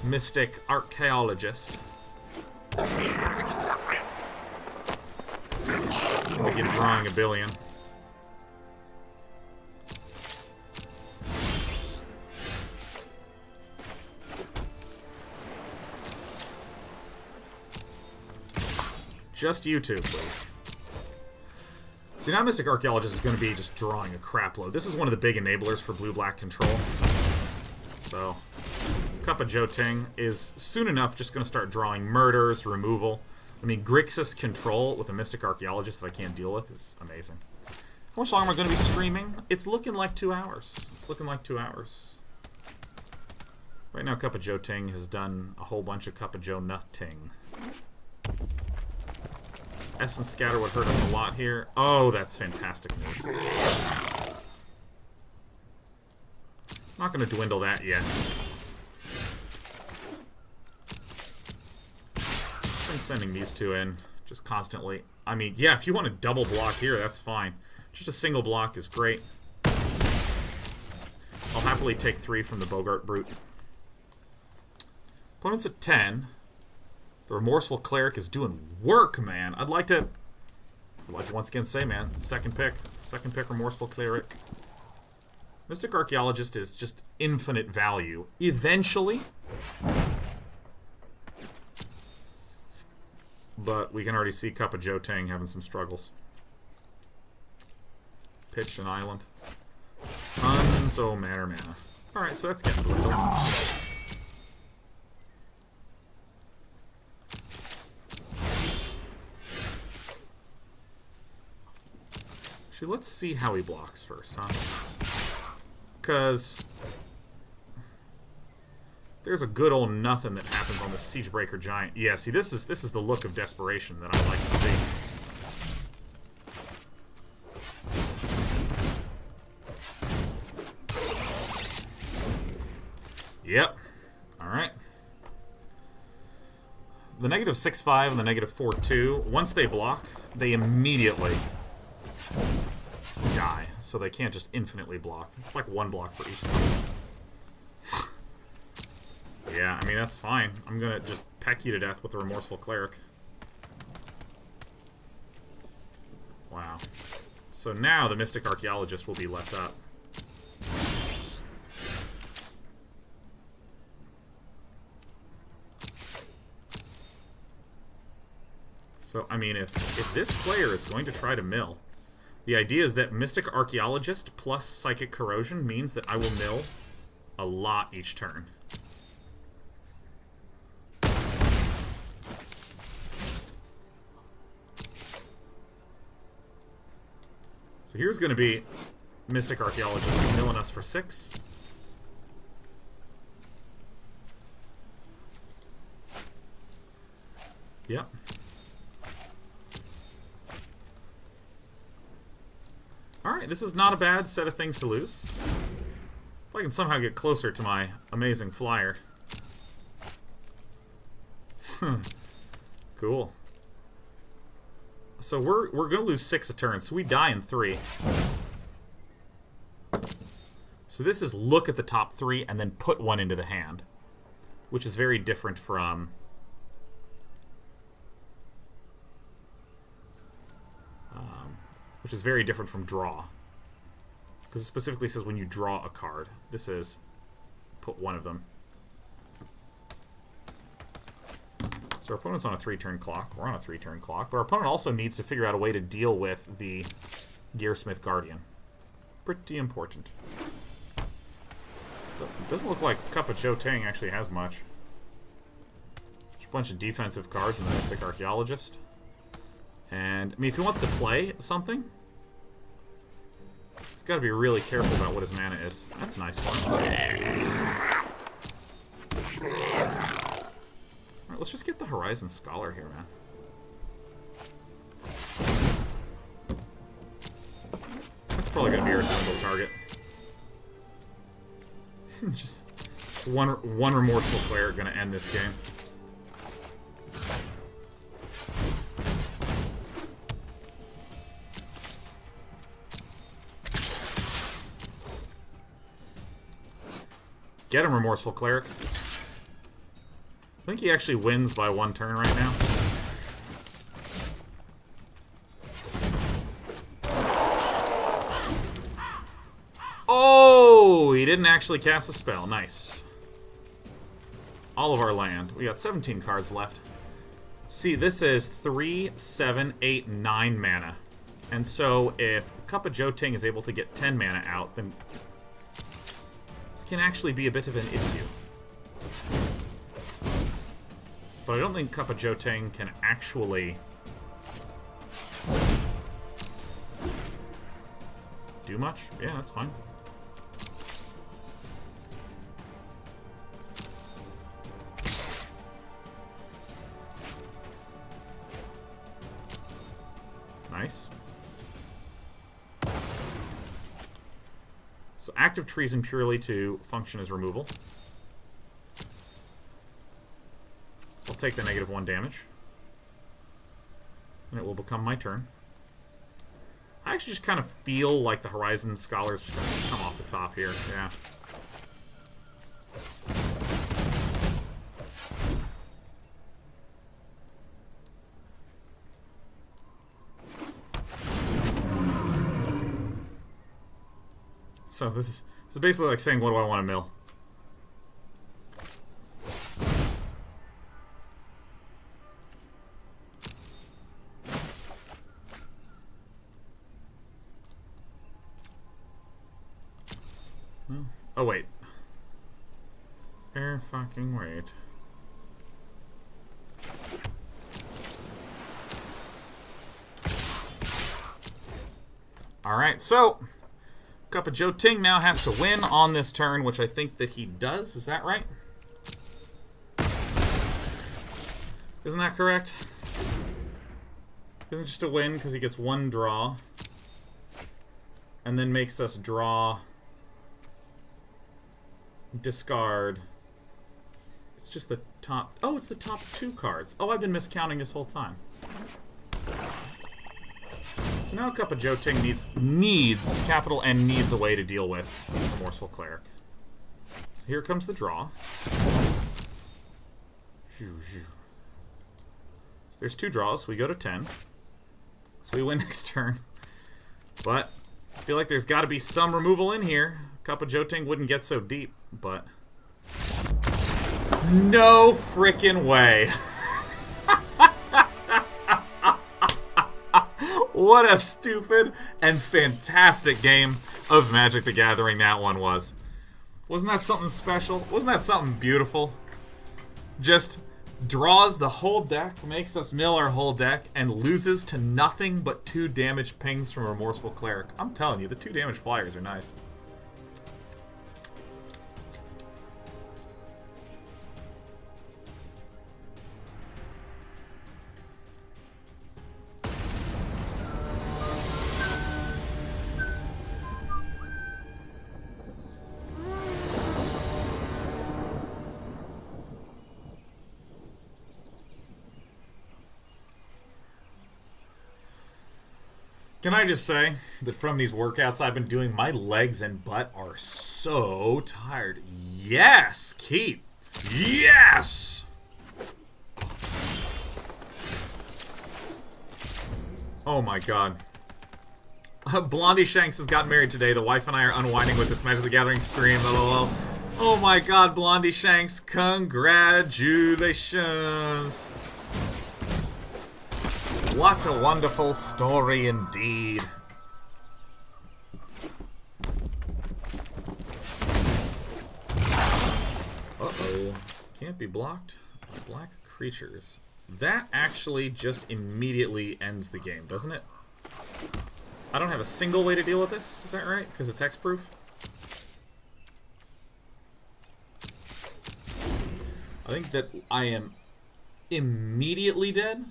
Mystic Archaeologist can begin drawing a billion. Just you two, please. See, now Mystic Archaeologist is going to be just drawing a crapload. This is one of the big enablers for blue-black control. So, Cup of Joe Ting is soon enough just going to start drawing murders, removal. I mean, Grixis control with a Mystic Archaeologist that I can't deal with is amazing. How much longer am I going to be streaming? It's looking like 2 hours. It's looking like 2 hours. Right now, Cup of Joe Ting has done a whole bunch of Cup of Joe Nutting. Essence Scatter would hurt us a lot here. Oh, that's fantastic news. Not going to dwindle that yet. I'm sending these two in just constantly. I mean, yeah, if you want to double block here, that's fine. Just a single block is great. I'll happily take 3 from the Bogart Brute. Opponent's at 10. The Remorseful Cleric is doing work, man. I'd like to once again say, man, second pick Remorseful Cleric. Mystic Archaeologist is just infinite value. Eventually. But we can already see Cup of Joe Tang having some struggles. Pitch an island. Tons of mana. Alright, so that's getting dwindled. Actually, let's see how he blocks first, huh? Because there's a good old nothing that happens on the Siegebreaker Giant. Yeah, see, this is the look of desperation that I like to see. Yep. Alright. The negative 6-5 and the negative 4-2, once they block, they immediately die. So they can't just infinitely block. It's like 1 block for each one. Yeah, I mean, that's fine. I'm gonna just peck you to death with the Remorseful Cleric. Wow. So now the Mystic Archaeologist will be left up. So, I mean, if this player is going to try to mill, the idea is that Mystic Archaeologist plus Psychic Corrosion means that I will mill a lot each turn. So here's going to be Mystic Archaeologist milling us for 6. Yep. Alright, this is not a bad set of things to lose. If I can somehow get closer to my amazing flyer. Cool. So we're going to lose 6 a turn, so we die in 3. So this is look at the top 3 and then put 1 into the hand. Which is very different from... which is very different from draw. Because it specifically says when you draw a card. This is put 1 of them. So our opponent's on a 3-turn clock. We're on a 3-turn clock. But our opponent also needs to figure out a way to deal with the Gearsmith Guardian. Pretty important. But it doesn't look like Cup of Joe Tang actually has much. bunch of defensive cards in the Mystic Archaeologist. And, I mean, if he wants to play something, he's got to be really careful about what his mana is. That's a nice one. Alright, let's just get the Horizon Scholar here, man. That's probably going to be our single target. just one Remorseful Cleric going to end this game. Get him, Remorseful Cleric. I think he actually wins by 1 turn right now. Oh, he didn't actually cast a spell. Nice. All of our land. We got 17 cards left. See, this is 3, 7, 8, 9 mana. And so if Cup of Joting is able to get 10 mana out, then this can actually be a bit of an issue. But I don't think Cup of Joting can actually do much. Yeah, that's fine. Nice. So active treason purely to function as removal. I'll take the -1 damage. And it will become my turn. I actually just kind of feel like the Horizon Scholar's just going to come off the top here. Yeah. So this is basically like saying, what do I want to mill? Oh, wait. Fucking wait. Alright, so Cup of Joting now has to win on this turn, which I think that he does. Is that right? Isn't that correct? Isn't just a win because he gets 1 draw and then makes us draw, discard. It's just the top. Oh, it's the top 2 cards. Oh, I've been miscounting this whole time. So now Cup of Joting needs, capital N needs a way to deal with Remorseful Cleric. So here comes the draw. So there's 2 draws, so we go to 10. So we win next turn. But I feel like there's got to be some removal in here. Cup of Joting wouldn't get so deep, but no frickin' way. What a stupid and fantastic game of Magic the Gathering that one was. Wasn't that something special? Wasn't that something beautiful? Just draws the whole deck, makes us mill our whole deck, and loses to nothing but 2 damage pings from Remorseful Cleric. I'm telling you, the 2 damage flyers are nice. Can I just say that from these workouts I've been doing, my legs and butt are so tired. Yes! Keep! Yes! Oh my god. Blondie Shanks has got married today. The wife and I are unwinding with this Magic the Gathering stream. LOL. Oh my god, Blondie Shanks. Congratulations. What a wonderful story indeed. Uh-oh. Can't be blocked. Black creatures. That actually just immediately ends the game, doesn't it? I don't have a single way to deal with this, is that right? Because it's hexproof? I think that I am immediately dead.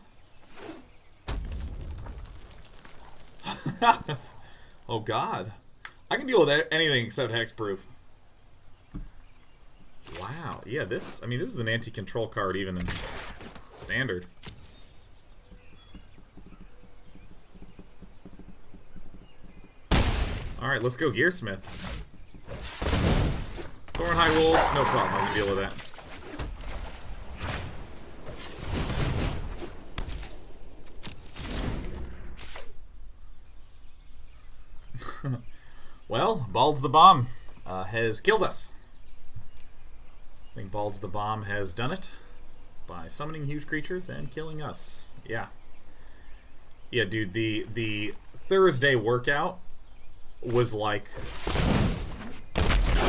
Oh god. I can deal with anything except hexproof. Wow. Yeah, this is an anti-control card even in standard. Alright, let's go Gearsmith. Thornhide Wolves, no problem, I can deal with that. Well, Bald's the Bomb has killed us. I think Bald's the Bomb has done it by summoning huge creatures and killing us. Yeah. Yeah, dude, the Thursday workout was like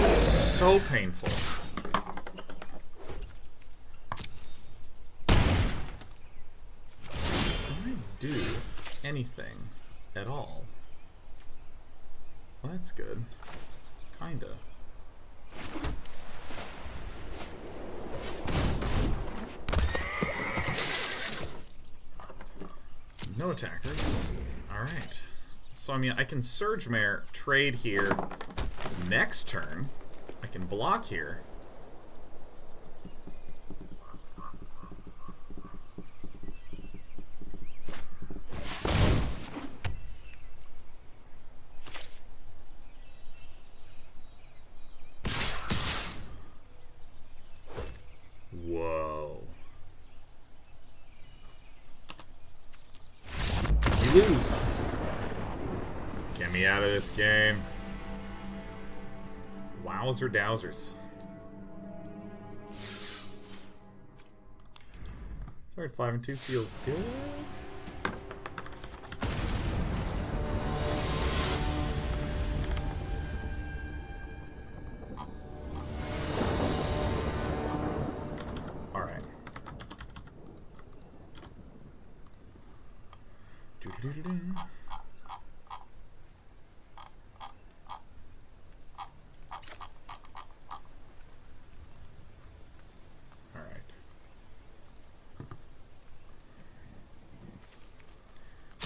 so painful. Can I do anything at all? Well, that's good. Kinda. No attackers. Alright. So, I mean, I can Surge Mare trade here next turn. I can block here. Whoa. We lose. Get me out of this game. Wowzer dowsers. Sorry, 5-2 feels good. Alright.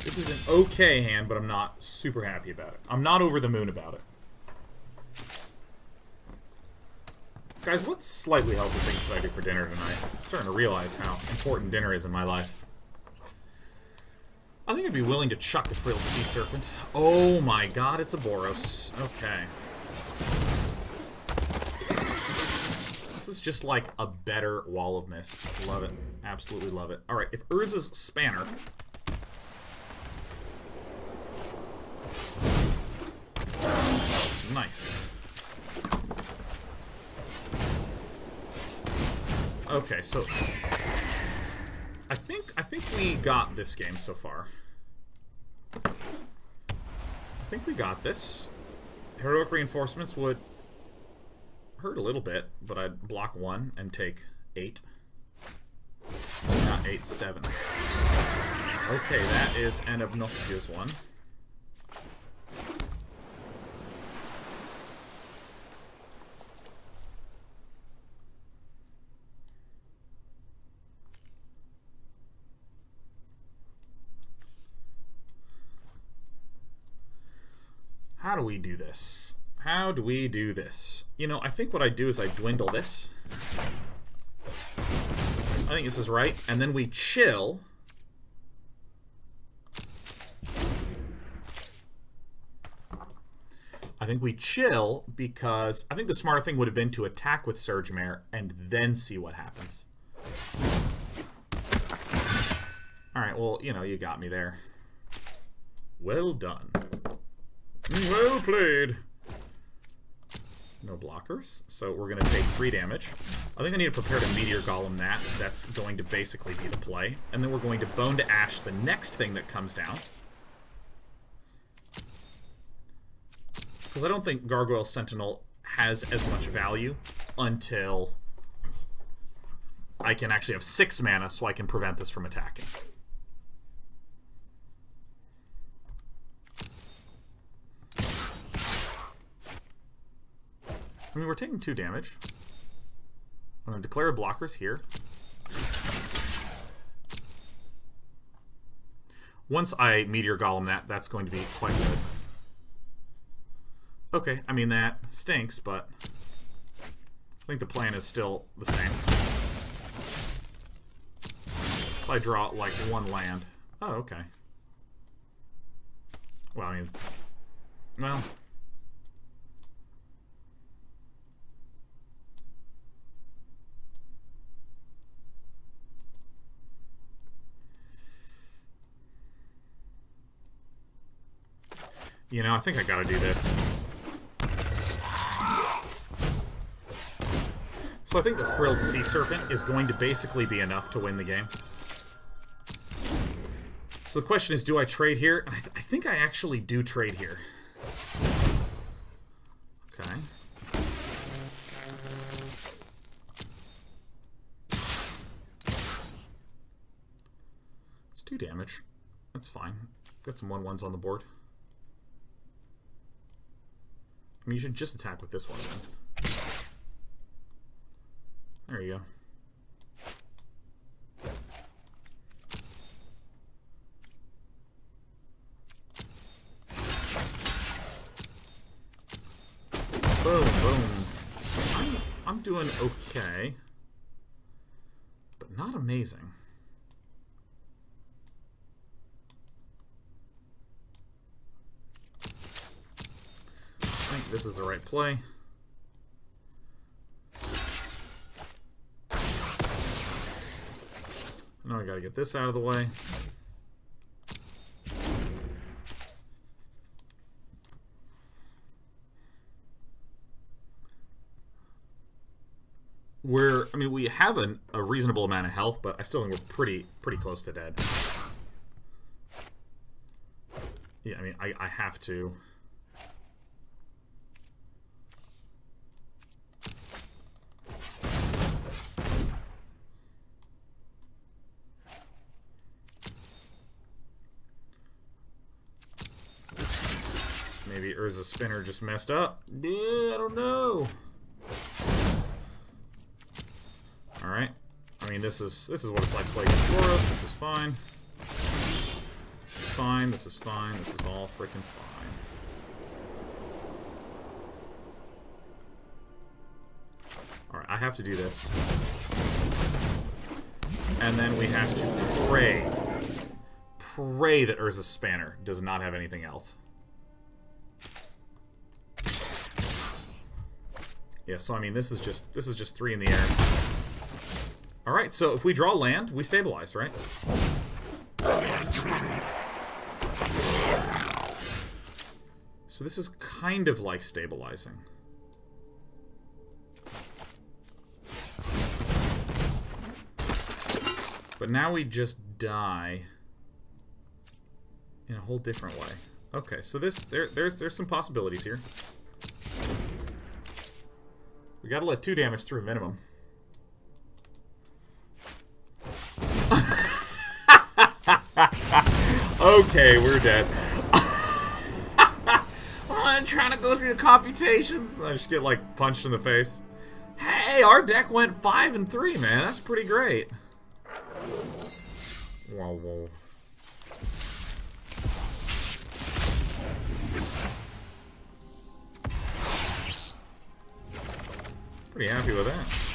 This is an okay hand, but I'm not super happy about it. I'm not over the moon about it. Guys, what slightly healthy things should I do for dinner tonight? I'm starting to realize how important dinner is in my life. I think I'd be willing to chuck the Frilled Sea Serpent. Oh my god, it's a Boros. Okay. This is just like a better Wall of Mist. Love it. Absolutely love it. Alright, if Urza's Spanner... Nice. Okay, so I think we got this game so far. I think we got this. Heroic Reinforcements would hurt a little bit, but I'd block 1 and take 8. Not 8, 7. Okay, that is an obnoxious one. How do we do this? How do we do this? You know, I think what I do is I dwindle this. I think this is right. And then we chill. I think we chill because I think the smarter thing would have been to attack with Surge Mare and then see what happens. Alright, well, you know, you got me there. Well done. Well played. No blockers, so we're going to take 3 damage. I think I need to prepare to Meteor Golem that. That's going to basically be the play. And then we're going to Bone to Ash the next thing that comes down. Because I don't think Gargoyle Sentinel has as much value until I can actually have 6 mana, so I can prevent this from attacking. I mean, we're taking 2 damage. I'm going to declare blockers here. Once I Meteor Golem that, that's going to be quite good. Okay, I mean, that stinks, but I think the plan is still the same. If I draw, like, 1 land. Oh, okay. Well, I mean... Well... You know, I think I gotta do this. So I think the Frilled Sea Serpent is going to basically be enough to win the game. So the question is, do I trade here? I think I actually do trade here. Okay. It's 2 damage. That's fine. Got some 1/1s on the board. I mean, you should just attack with this one, then. There you go. Boom, boom. I'm doing okay. But not amazing. I think this is the right play. Now I gotta get this out of the way. I mean, we have a reasonable amount of health, but I still think we're pretty close to dead. Yeah, I mean, I have to. Maybe Urza's Spinner just messed up. Yeah, I don't know. All right. I mean, this is what it's like playing Boros. This is fine. This is fine. This is fine. This is all freaking fine. All right, I have to do this, and then we have to pray that Urza's Spanner does not have anything else. Yeah, so I mean, this is just 3 in the air. All right, so if we draw land, we stabilize, right? So this is kind of like stabilizing. But now we just die in a whole different way. Okay, so there's some possibilities here. We gotta let 2 damage through minimum. Okay, we're dead. I'm trying to go through the computations. I just get, like, punched in the face. Hey, our deck went 5 and 3, man. That's pretty great. Whoa, whoa. Pretty happy with that.